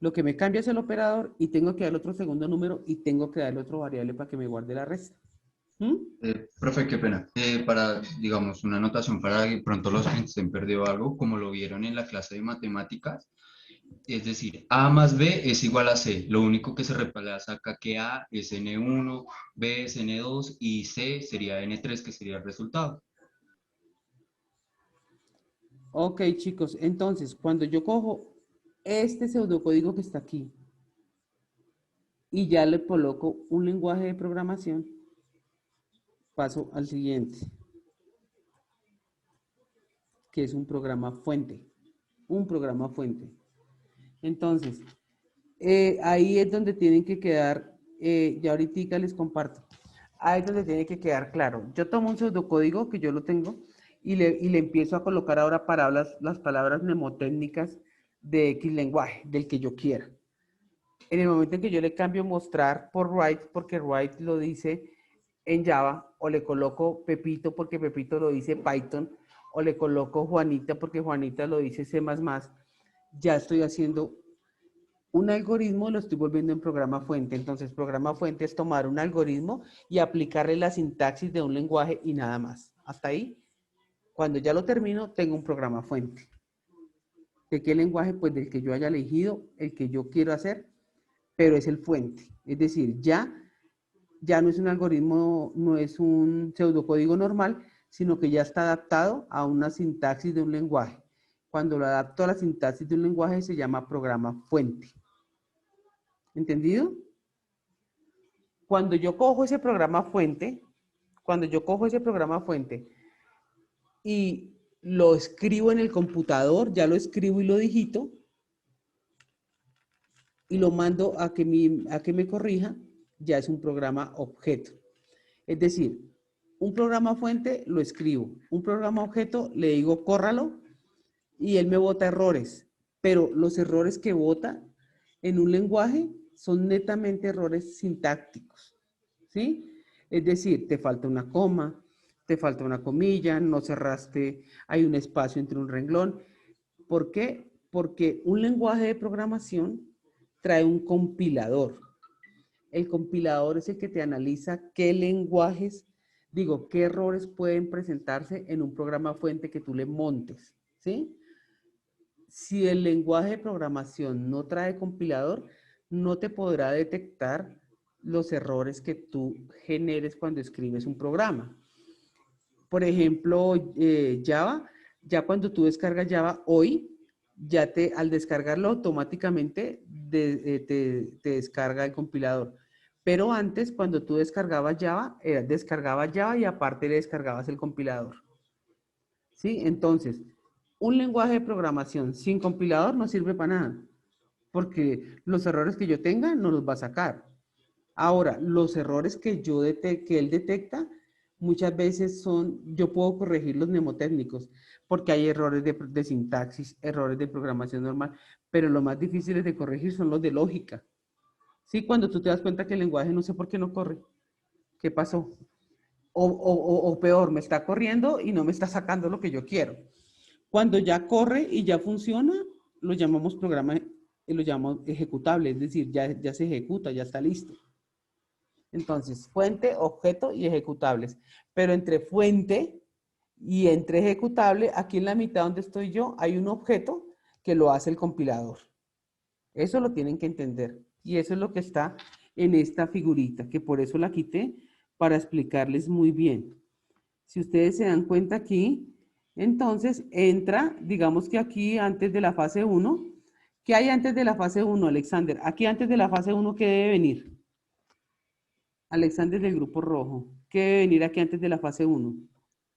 Lo que me cambia es el operador y tengo que darle otro segundo número y tengo que darle otro variable para que me guarde la resta. Profe, qué pena. Para, digamos, una anotación para que pronto los que estén perdido algo, como lo vieron en la clase de matemáticas, es decir, A más B es igual a C. Lo único que se reemplaza acá que A es N1, B es N2 y C sería N3, que sería el resultado. Ok, chicos, entonces, cuando yo cojo este pseudocódigo que está aquí y ya le coloco un lenguaje de programación, paso al siguiente, que es un programa fuente. Un programa fuente. Entonces, ahí es donde tienen que quedar, ya ahorita les comparto, ahí es donde tiene que quedar claro. Yo tomo un pseudocódigo que yo lo tengo y le empiezo a colocar ahora las palabras mnemotécnicas de X lenguaje, del que yo quiera. En el momento en que yo le cambio mostrar por write, porque write lo dice en Java, o le coloco Pepito porque Pepito lo dice Python, o le coloco Juanita porque Juanita lo dice C++, ya estoy haciendo un algoritmo, lo estoy volviendo en programa fuente. Entonces, programa fuente es tomar un algoritmo y aplicarle la sintaxis de un lenguaje y nada más. Hasta ahí, cuando ya lo termino, tengo un programa fuente. ¿De qué lenguaje? Pues del que yo haya elegido, el que yo quiero hacer, pero es el fuente. Es decir, ya no es un algoritmo, no es un pseudocódigo normal, sino que ya está adaptado a una sintaxis de un lenguaje. Cuando lo adapto a la sintaxis de un lenguaje se llama programa fuente. ¿Entendido? Cuando yo cojo ese programa fuente, y lo escribo en el computador, ya lo escribo y lo digito, y lo mando a que me corrija, ya es un programa objeto. Es decir, un programa fuente lo escribo, un programa objeto le digo córralo y él me bota errores, pero los errores que bota en un lenguaje son netamente errores sintácticos, ¿sí? Es decir, te falta una coma, te falta una comilla, no cerraste, hay un espacio entre un renglón. ¿Por qué? Porque un lenguaje de programación trae un compilador. El compilador es el que te analiza qué lenguajes, qué errores pueden presentarse en un programa fuente que tú le montes, ¿sí? Si el lenguaje de programación no trae compilador, no te podrá detectar los errores que tú generes cuando escribes un programa. Por ejemplo, Java, ya cuando tú descargas Java hoy, al descargarlo automáticamente te descarga el compilador. Pero antes, cuando tú descargabas Java y aparte le descargabas el compilador. ¿Sí? Entonces, un lenguaje de programación sin compilador no sirve para nada, porque los errores que yo tenga no los va a sacar. Ahora, los errores que él detecta, muchas veces yo puedo corregir los mnemotécnicos, porque hay errores de sintaxis, errores de programación normal, pero lo más difíciles de corregir son los de lógica. Sí, cuando tú te das cuenta que el lenguaje no sé por qué no corre. ¿Qué pasó? O peor, me está corriendo y no me está sacando lo que yo quiero. Cuando ya corre y ya funciona, lo llamamos ejecutable, es decir, ya se ejecuta, ya está listo. Entonces, fuente, objeto y ejecutables. Pero entre fuente y entre ejecutable, aquí en la mitad donde estoy yo, hay un objeto que lo hace el compilador. Eso lo tienen que entender. Y eso es lo que está en esta figurita, que por eso la quité para explicarles muy bien. Si ustedes se dan cuenta aquí, entonces entra, digamos que aquí antes de la fase 1, ¿qué hay antes de la fase 1, Alexander? Aquí antes de la fase 1, ¿qué debe venir? Alexander del grupo rojo. ¿Qué debe venir aquí antes de la fase 1?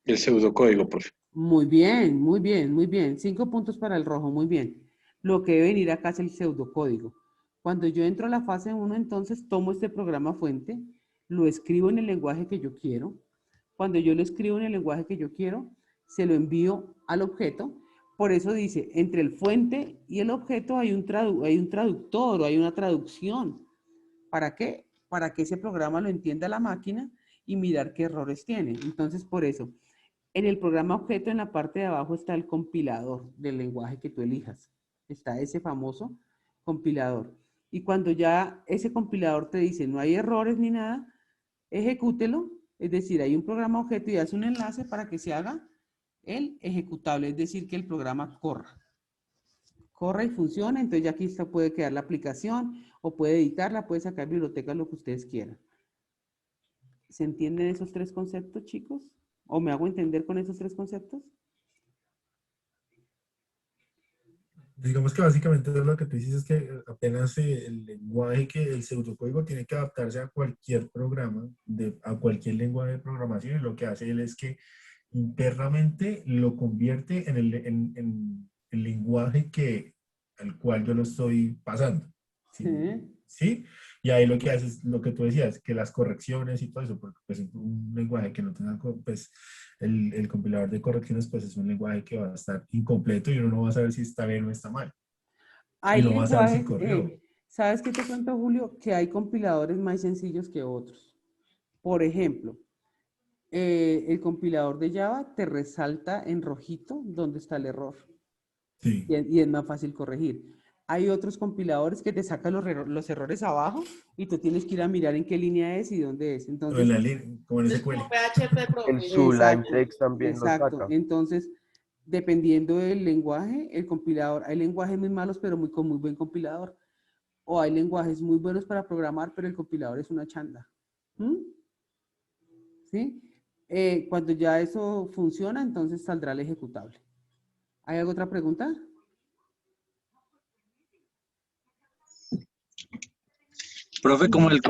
El pseudocódigo, profe. Muy bien, muy bien, muy bien. 5 puntos para el rojo, muy bien. Lo que debe venir acá es el pseudocódigo. Cuando yo entro a la fase 1, entonces tomo este programa fuente, lo escribo en el lenguaje que yo quiero. Cuando yo lo escribo en el lenguaje que yo quiero, se lo envío al objeto. Por eso dice, entre el fuente y el objeto hay un traductor o hay una traducción. ¿Para qué? Para que ese programa lo entienda la máquina y mirar qué errores tiene. Entonces, por eso, en el programa objeto, en la parte de abajo está el compilador del lenguaje que tú elijas. Está ese famoso compilador. Y cuando ya ese compilador te dice no hay errores ni nada, ejecútelo. Es decir, hay un programa objeto y hace un enlace para que se haga el ejecutable. Es decir, que el programa corra. Corra y funciona. Entonces ya aquí se puede quedar la aplicación o puede editarla, puede sacar bibliotecas, lo que ustedes quieran. ¿Se entienden esos 3 conceptos, chicos? ¿O me hago entender con esos 3 conceptos? Digamos que básicamente lo que tú dices es que apenas el lenguaje, el pseudocódigo tiene que adaptarse a cualquier programa, a cualquier lenguaje de programación, y lo que hace él es que internamente lo convierte en el lenguaje al cual yo lo estoy pasando. ¿Sí? ¿Sí? Y ahí lo que hace es lo que tú decías, que las correcciones y todo eso, porque pues un lenguaje que no tenga, pues el compilador de correcciones, pues es un lenguaje que va a estar incompleto y uno no va a saber si está bien o está mal. Hay Y no va a saber si lenguajes, corrió. ¿sabes qué te cuento, Julio? Que hay compiladores más sencillos que otros. Por ejemplo, el compilador de Java te resalta en rojito dónde está el error. Sí. Y es más fácil corregir. Hay otros compiladores que te sacan los errores abajo y tú tienes que ir a mirar en qué línea es y dónde es. Entonces, como en SQL. El Sublime Text también lo saca. Entonces, dependiendo del lenguaje, el compilador, hay lenguajes muy malos pero con muy buen compilador. O hay lenguajes muy buenos para programar, pero el compilador es una chanda. ¿Sí? Cuando ya eso funciona, entonces saldrá el ejecutable. ¿Hay alguna otra pregunta? Profe, como el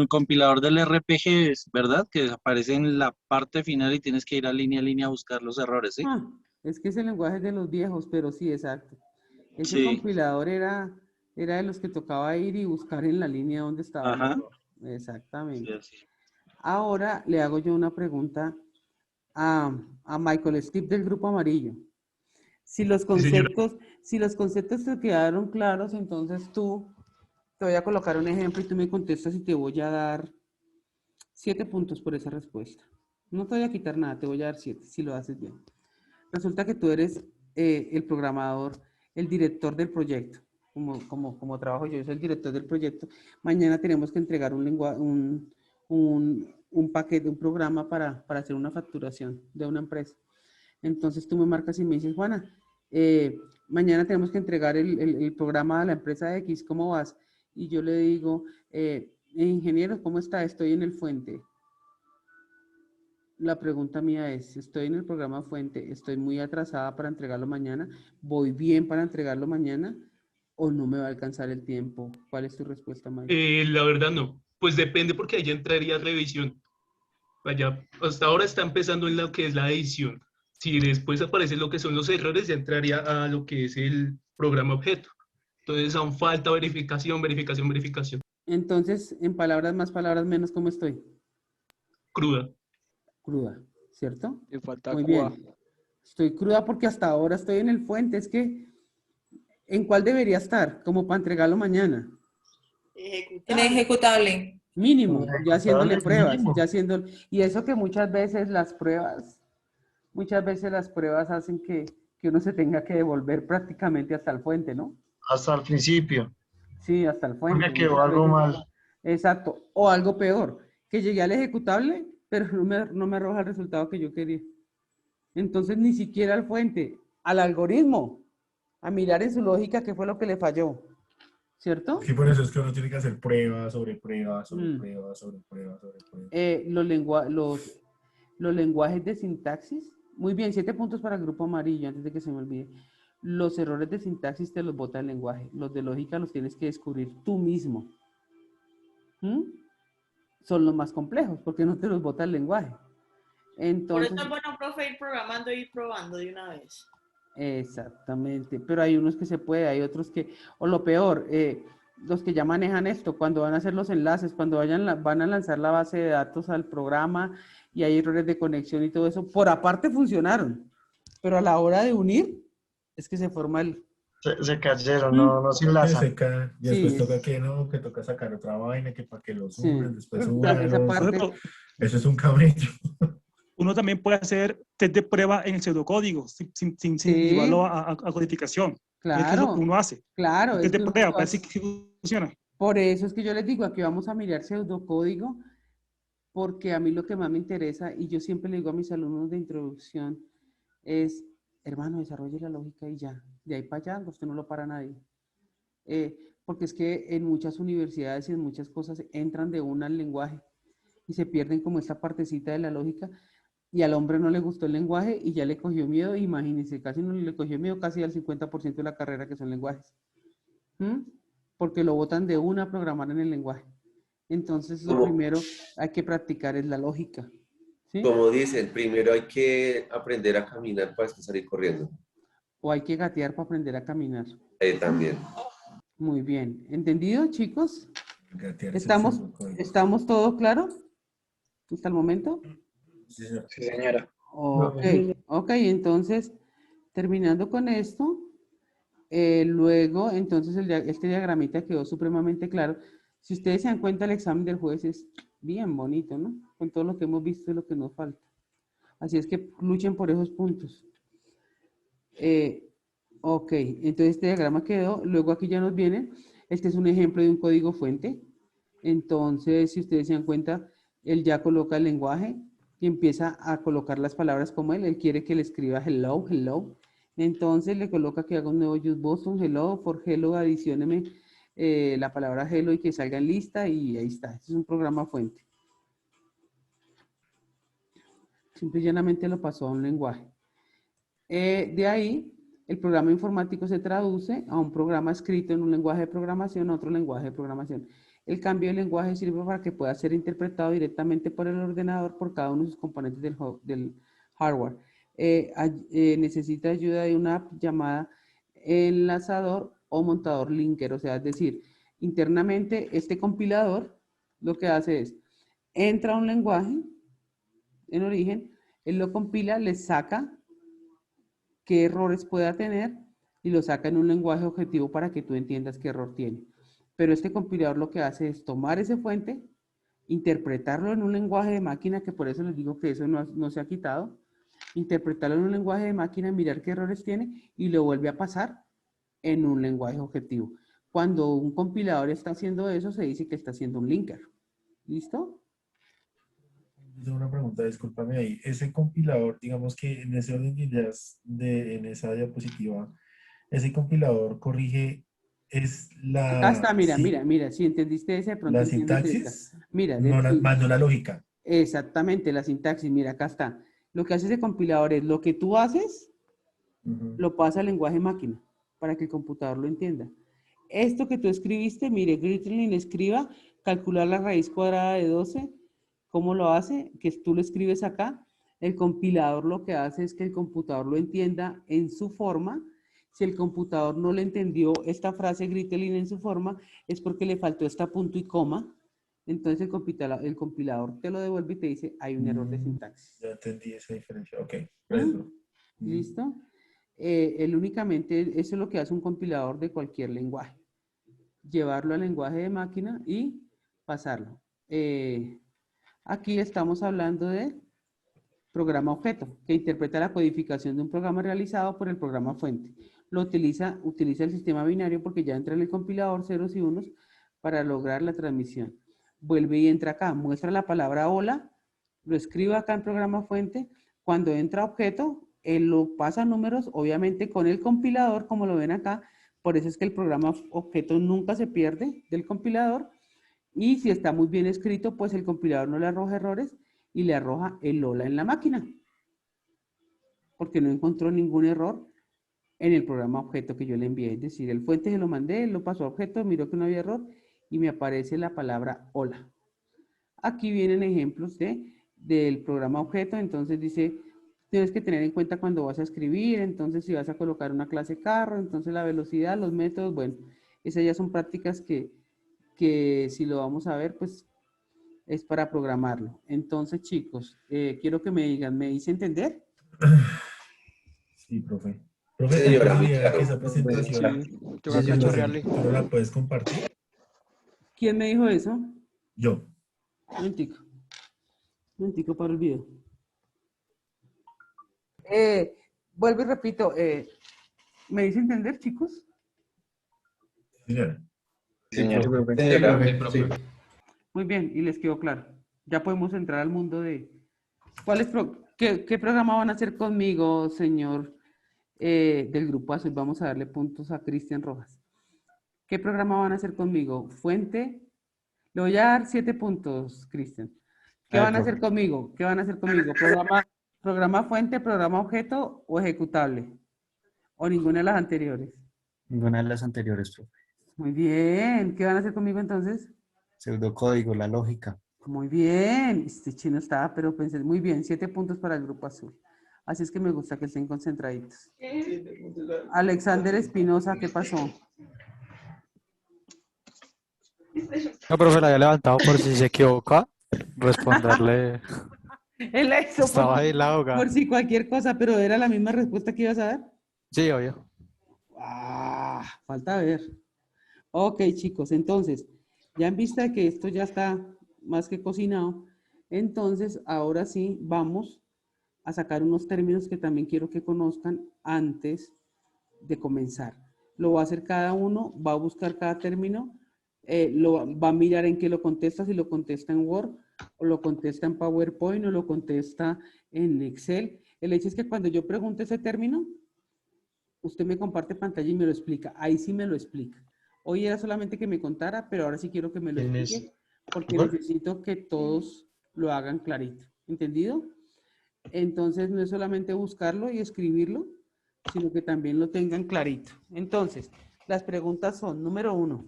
compilador del RPG, ¿verdad? Que desaparece en la parte final y tienes que ir a línea a buscar los errores, ¿sí? Es que ese lenguaje es de los viejos, pero sí, exacto. Ese Sí. compilador era de los que tocaba ir y buscar en la línea donde estaba el error. Exactamente. Sí. Ahora le hago yo una pregunta a Michael Steve del Grupo Amarillo. Si los conceptos te quedaron claros, entonces te voy a colocar un ejemplo y tú me contestas y te voy a dar 7 puntos por esa respuesta. No te voy a quitar nada, te voy a dar 7 si lo haces bien. Resulta que tú eres el programador, el director del proyecto. Como trabajo yo soy el director del proyecto. Mañana tenemos que entregar un paquete, un programa para hacer una facturación de una empresa. Entonces tú me marcas y me dices, Juana, mañana tenemos que entregar el programa a la empresa X, ¿cómo vas? Y yo le digo, ingeniero, ¿cómo está? Estoy en el Fuente. La pregunta mía es, estoy en el programa Fuente, estoy muy atrasada para entregarlo mañana, ¿voy bien para entregarlo mañana o no me va a alcanzar el tiempo? ¿Cuál es tu respuesta, Mike? La verdad no, pues depende porque allá entraría revisión. Allá, hasta ahora está empezando en lo que es la edición. Si después aparece lo que son los errores, ya entraría a lo que es el programa objeto. Entonces aún falta verificación. Entonces, en palabras más, palabras menos, ¿cómo estoy? Cruda, ¿cierto? Le falta Muy Cuba. bien. Estoy cruda porque hasta ahora estoy en el Fuente. Es que, ¿en cuál debería estar? Como para entregarlo mañana. En ejecutable. Mínimo, ya haciéndole pruebas, y eso que muchas veces las pruebas hacen que uno se tenga que devolver prácticamente hasta el Fuente, ¿no? Hasta el principio. Sí, hasta el Fuente. Porque quedó algo mal. Exacto, o algo peor, que llegué al ejecutable, pero no me arroja el resultado que yo quería. Entonces, ni siquiera al Fuente, al algoritmo, a mirar en su lógica qué fue lo que le falló. ¿Cierto? Sí, por eso es que uno tiene que hacer pruebas sobre pruebas, sobre pruebas, sobre pruebas, sobre pruebas. Los lenguajes de sintaxis, muy bien, 7 puntos para el Grupo Amarillo, antes de que se me olvide. Los errores de sintaxis te los bota el lenguaje, los de lógica los tienes que descubrir tú mismo. Son los más complejos, porque no te los bota el lenguaje. Entonces, por eso es bueno, profe, ir programando y ir probando de una vez. Exactamente, pero hay unos que se puede, hay otros que, o lo peor, los que ya manejan esto, cuando van a hacer los enlaces, cuando van a lanzar la base de datos al programa y hay errores de conexión y todo eso, por aparte funcionaron, pero a la hora de unir, es que se forma el... Se cayeron, no se enlazan. Y después toca que toca sacar otra vaina, que para que los unan, después eso es un camello. Uno también puede hacer test de prueba en el pseudocódigo sin llevarlo a codificación. Claro. Es lo que uno hace. Claro. Test de prueba, para ver si funciona. Por eso es que yo les digo, aquí vamos a mirar pseudocódigo, porque a mí lo que más me interesa, y yo siempre le digo a mis alumnos de introducción, es, hermano, desarrolle la lógica y ya. De ahí para allá, usted no lo para nadie. Porque es que en muchas universidades y en muchas cosas entran de una al lenguaje y se pierden como esta partecita de la lógica. y al hombre no le gustó el lenguaje y ya le cogió miedo, imagínense, casi no le cogió miedo, casi al 50% de la carrera que son lenguajes. Porque lo botan de una a programar en el lenguaje. Entonces, lo primero hay que practicar es la lógica. ¿Sí? Como dicen, primero hay que aprender a caminar para después salir corriendo. O hay que gatear para aprender a caminar. También. Muy bien. ¿Entendido, chicos? Gatear ¿Estamos todos claros? ¿Hasta el momento? Sí, señora. Ok, entonces, terminando con esto, luego, entonces, este diagramita quedó supremamente claro. Si ustedes se dan cuenta, el examen del jueves es bien bonito, ¿no? Con todo lo que hemos visto y lo que nos falta. Así es que luchen por esos puntos. Ok, entonces este diagrama quedó. Luego aquí ya nos viene. Este es un ejemplo de un código fuente. Entonces, si ustedes se dan cuenta, él ya coloca el lenguaje y empieza a colocar las palabras como él. Él quiere que le escriba hello, hello. Entonces le coloca que haga un nuevo use Boston, hello, for hello, adicióneme la palabra hello y que salga en lista y ahí está. Este es un programa fuente. Simple y llanamente lo pasó a un lenguaje. De ahí, el programa informático se traduce a un programa escrito en un lenguaje de programación, a otro lenguaje de programación. El cambio de lenguaje sirve para que pueda ser interpretado directamente por el ordenador por cada uno de sus componentes del hardware. Necesita ayuda de una app llamada enlazador o montador linker, o sea, es decir, internamente este compilador lo que hace es, entra a un lenguaje en origen, él lo compila, le saca qué errores pueda tener y lo saca en un lenguaje objetivo para que tú entiendas qué error tiene. Pero este compilador lo que hace es tomar ese fuente, interpretarlo en un lenguaje de máquina, que por eso les digo que eso no se ha quitado, interpretarlo en un lenguaje de máquina, mirar qué errores tiene y lo vuelve a pasar en un lenguaje objetivo. Cuando un compilador está haciendo eso, se dice que está haciendo un linker. ¿Listo? Tengo una pregunta, discúlpame ahí. Ese compilador, digamos que en ese orden de ideas, en esa diapositiva, ese compilador corrige Acá está, mira, si entendiste ese, pronto la entiendes sintaxis, esta. Mira, más no la lógica. Exactamente, la sintaxis, mira, acá está. Lo que hace ese compilador es lo que tú haces, lo pasa al lenguaje máquina, para que el computador lo entienda. Esto que tú escribiste, mire, Gritlin escriba, calcular la raíz cuadrada de 12, ¿cómo lo hace? Que tú lo escribes acá, el compilador lo que hace es que el computador lo entienda en su forma. Si el computador no le entendió esta frase Gritlin en su forma, es porque le faltó esta punto y coma. Entonces el compilador te lo devuelve y te dice, hay un error de sintaxis. Ya entendí esa diferencia, ok. ¿Listo? Únicamente eso es lo que hace un compilador de cualquier lenguaje. Llevarlo al lenguaje de máquina y pasarlo. Aquí estamos hablando de programa objeto, que interpreta la codificación de un programa realizado por el programa fuente. Utiliza el sistema binario porque ya entra en el compilador ceros y unos para lograr la transmisión. Vuelve y entra acá, muestra la palabra hola, lo escribe acá en programa fuente. Cuando entra objeto, él lo pasa a números, obviamente con el compilador, como lo ven acá. Por eso es que el programa objeto nunca se pierde del compilador. Y si está muy bien escrito, pues el compilador no le arroja errores y le arroja el hola en la máquina. Porque no encontró ningún error en el programa objeto que yo le envié. Es decir, el fuente se lo mandé, lo pasó a objeto, miró que no había error y me aparece la palabra hola. Aquí vienen ejemplos del programa objeto. Entonces dice, tienes que tener en cuenta cuando vas a escribir, entonces si vas a colocar una clase carro, entonces la velocidad, los métodos, bueno, esas ya son prácticas que si lo vamos a ver, pues es para programarlo. Entonces, chicos, quiero que me digan, ¿me hice entender? Sí, profe. Profe, Sí, señora, que esa presentación, Toca cachorrearle. ¿tú no la puedes compartir? ¿Quién me dijo eso? Yo. Un momentico para el video. Vuelvo y repito, ¿me hice entender, chicos? Señora. Señor. Sí. Muy bien, y les quedó claro. Ya podemos entrar al mundo de... ¿Qué programa van a hacer conmigo, señor del grupo azul? Vamos a darle puntos a Cristian Rojas. ¿Qué programa van a hacer conmigo? Fuente. Le voy a dar 7 puntos, Cristian. ¿Qué van a hacer conmigo? ¿Qué van a hacer conmigo? ¿Programa fuente, programa objeto o ejecutable? ¿O ninguna de las anteriores? Ninguna de las anteriores, profe. Muy bien. ¿Qué van a hacer conmigo entonces? Pseudocódigo, la lógica. Muy bien. Este chino estaba, pero pensé, muy bien. 7 puntos para el grupo azul. Así es que me gusta que estén concentraditos. Alexander Espinosa, ¿qué pasó? No, profe, la había levantado por si se equivoca, responderle. Él la hizo Estaba ahí la hoga. por si cualquier cosa, pero ¿era la misma respuesta que ibas a dar? Sí, obvio. Ah, falta ver. Ok, chicos, entonces, ya en vista de que esto ya está más que cocinado, entonces ahora sí vamos a sacar unos términos que también quiero que conozcan antes de comenzar. Lo va a hacer cada uno, va a buscar cada término, va a mirar en qué lo contesta, si lo contesta en Word, o lo contesta en PowerPoint, o lo contesta en Excel. El hecho es que cuando yo pregunte ese término, usted me comparte pantalla y me lo explica. Ahí sí me lo explica. Hoy era solamente que me contara, pero ahora sí quiero que me lo explique, porque necesito que todos lo hagan clarito. ¿Entendido? Entonces, no es solamente buscarlo y escribirlo, sino que también lo tengan clarito. Entonces, las preguntas son, número 1,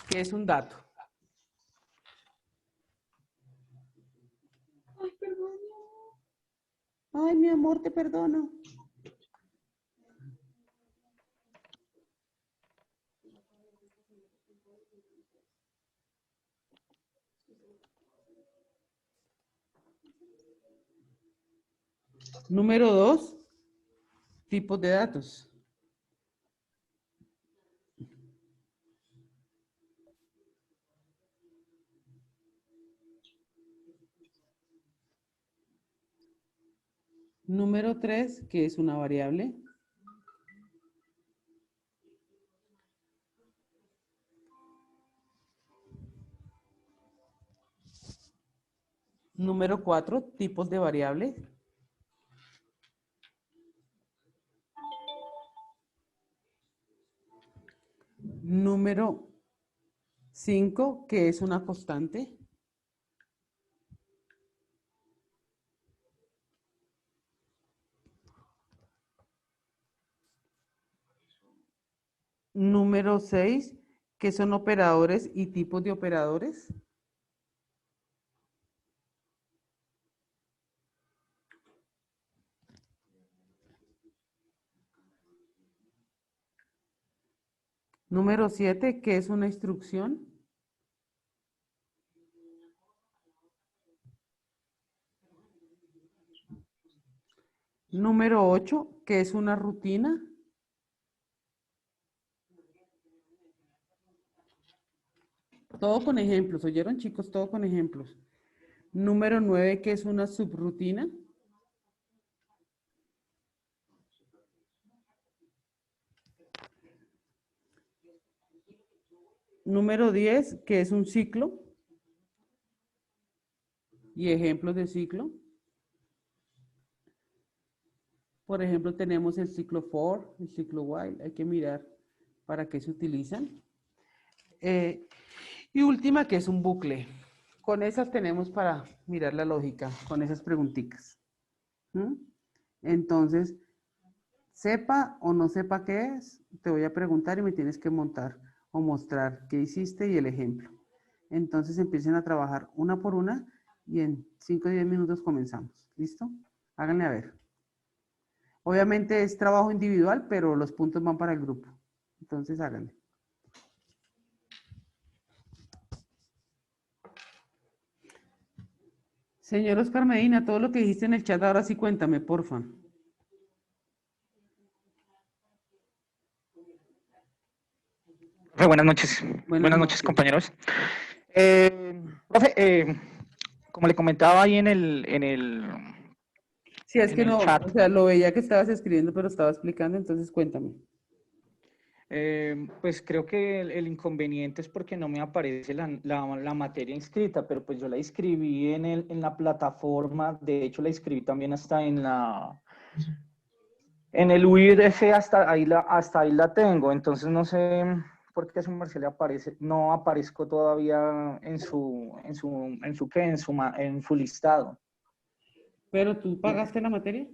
¿qué es un dato? Ay, perdón. Ay, mi amor, te perdono. Número 2, tipos de datos. Número 3, ¿qué es una variable? Número 4, tipos de variables. Número 5, ¿qué es una constante? Número 6, ¿qué son operadores y tipos de operadores? Número 7, ¿qué es una instrucción? Número 8, ¿qué es una rutina? Todo con ejemplos, ¿oyeron, chicos? Todo con ejemplos. Número 9, ¿qué es una subrutina? Número 10, ¿qué es un ciclo? Y ejemplos de ciclo. Por ejemplo, tenemos el ciclo for, el ciclo while. Hay que mirar para qué se utilizan. Y última, que es un bucle. Con esas tenemos para mirar la lógica, con esas preguntitas. Entonces, sepa o no sepa qué es, te voy a preguntar y me tienes que montar o mostrar qué hiciste y el ejemplo. Entonces empiecen a trabajar una por una y en 5 o 10 minutos comenzamos. ¿Listo? Háganle a ver. Obviamente es trabajo individual, pero los puntos van para el grupo. Entonces háganle. Señor Oscar Medina, todo lo que dijiste en el chat, ahora sí cuéntame, porfa. Profe, buenas noches. Buenas noches, compañeros. Profe, como le comentaba ahí en el Sí, es que no, chat, o sea, lo veía que estabas escribiendo, pero estaba explicando, entonces cuéntame. pues creo que el inconveniente es porque no me aparece la materia inscrita, pero pues yo la inscribí en la plataforma, de hecho la inscribí también hasta en el UIRF, hasta ahí la tengo, entonces no sé porque a su merced le aparece, no aparezco todavía en su listado. ¿Pero tú pagaste la materia?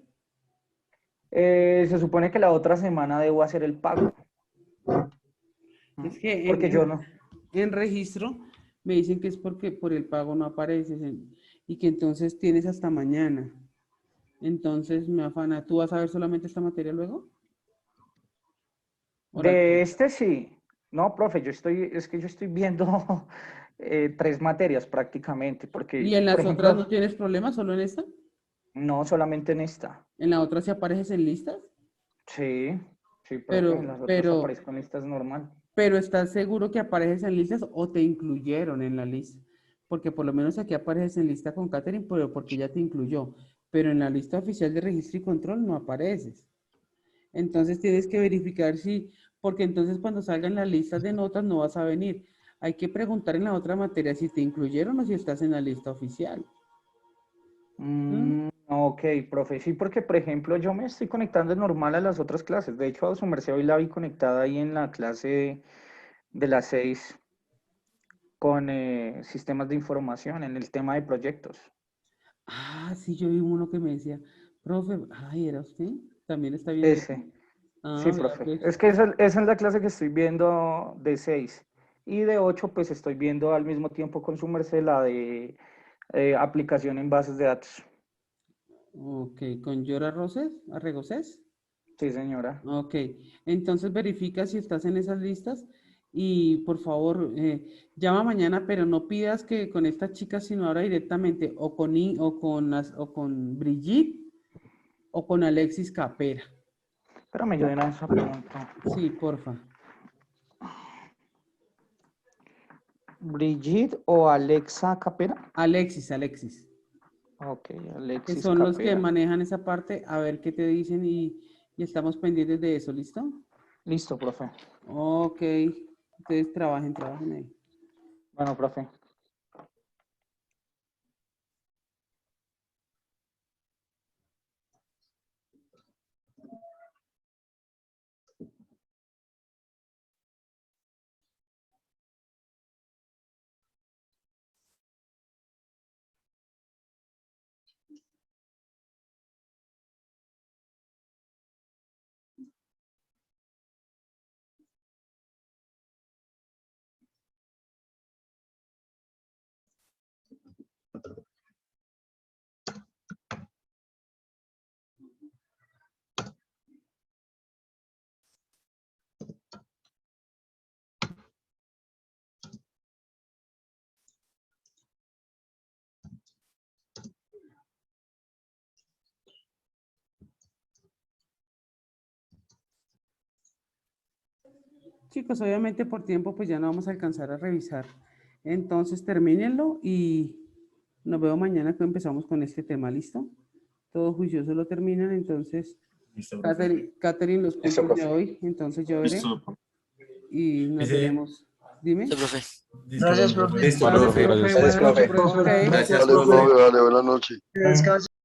Se supone que la otra semana debo hacer el pago. Es que Porque yo no. En registro me dicen que es porque por el pago no apareces y que entonces tienes hasta mañana. Entonces me afana. ¿Tú vas a ver solamente esta materia luego? De este sí. No, profe, es que yo estoy viendo 3 materias prácticamente. Porque, ¿Y en las por ejemplo, otras no tienes problemas, solo en esta? no, solamente en esta. ¿En la otra sí apareces en listas? Sí, profe, Pero- en las otras pero- aparezco en listas normal. Pero ¿estás seguro que apareces en listas o te incluyeron en la lista? Porque por lo menos aquí apareces en lista con Catherine, pero porque ya te incluyó. Pero en la lista oficial de registro y control no apareces. Entonces tienes que verificar si, porque entonces cuando salgan las listas de notas no vas a venir. Hay que preguntar en la otra materia si te incluyeron o si estás en la lista oficial. Ok, profe, sí, porque por ejemplo yo me estoy conectando normal a las otras clases. De hecho, a su merced hoy la vi conectada ahí en la clase de las 6 con sistemas de información en el tema de proyectos. Ah, sí, yo vi uno que me decía, profe, ay, ¿era usted? También está viendo. Ese. Ah, Sí, vea, profe. pues. Es que esa es la clase que estoy viendo de 6. Y de 8, pues estoy viendo al mismo tiempo con su merced la de aplicación en bases de datos. Ok, ¿con Yora Roses? ¿Arregocés? Sí, señora. Ok, entonces verifica si estás en esas listas y por favor llama mañana, pero no pidas que con esta chica, sino ahora directamente o con Brigitte o con Alexis Capera. Espérame, yo de una vez pregunto. Sí, porfa. ¿Brigitte o Alexa Capera? Alexis. Ok, Que Alexis son los que Capera. manejan esa parte, a ver qué te dicen y estamos pendientes de eso, ¿listo? Listo, profe. Ok, ustedes trabajen ahí. Bueno, profe. Chicos, obviamente por tiempo pues ya no vamos a alcanzar a revisar. Entonces termínenlo y nos vemos mañana que empezamos con este tema, ¿listo? Todos juiciosos lo terminan, entonces Listo, profe. Catherine los Listo, puntos de profe. hoy, entonces yo veré Listo. y nos Ese- veremos. Dime. Gracias, profe. Listo, Vale, profe. profe, Gracias, buenas noches, profe. profe. Ok. Gracias, Vale, profe. profe, vale, buenas noches. Que descanse.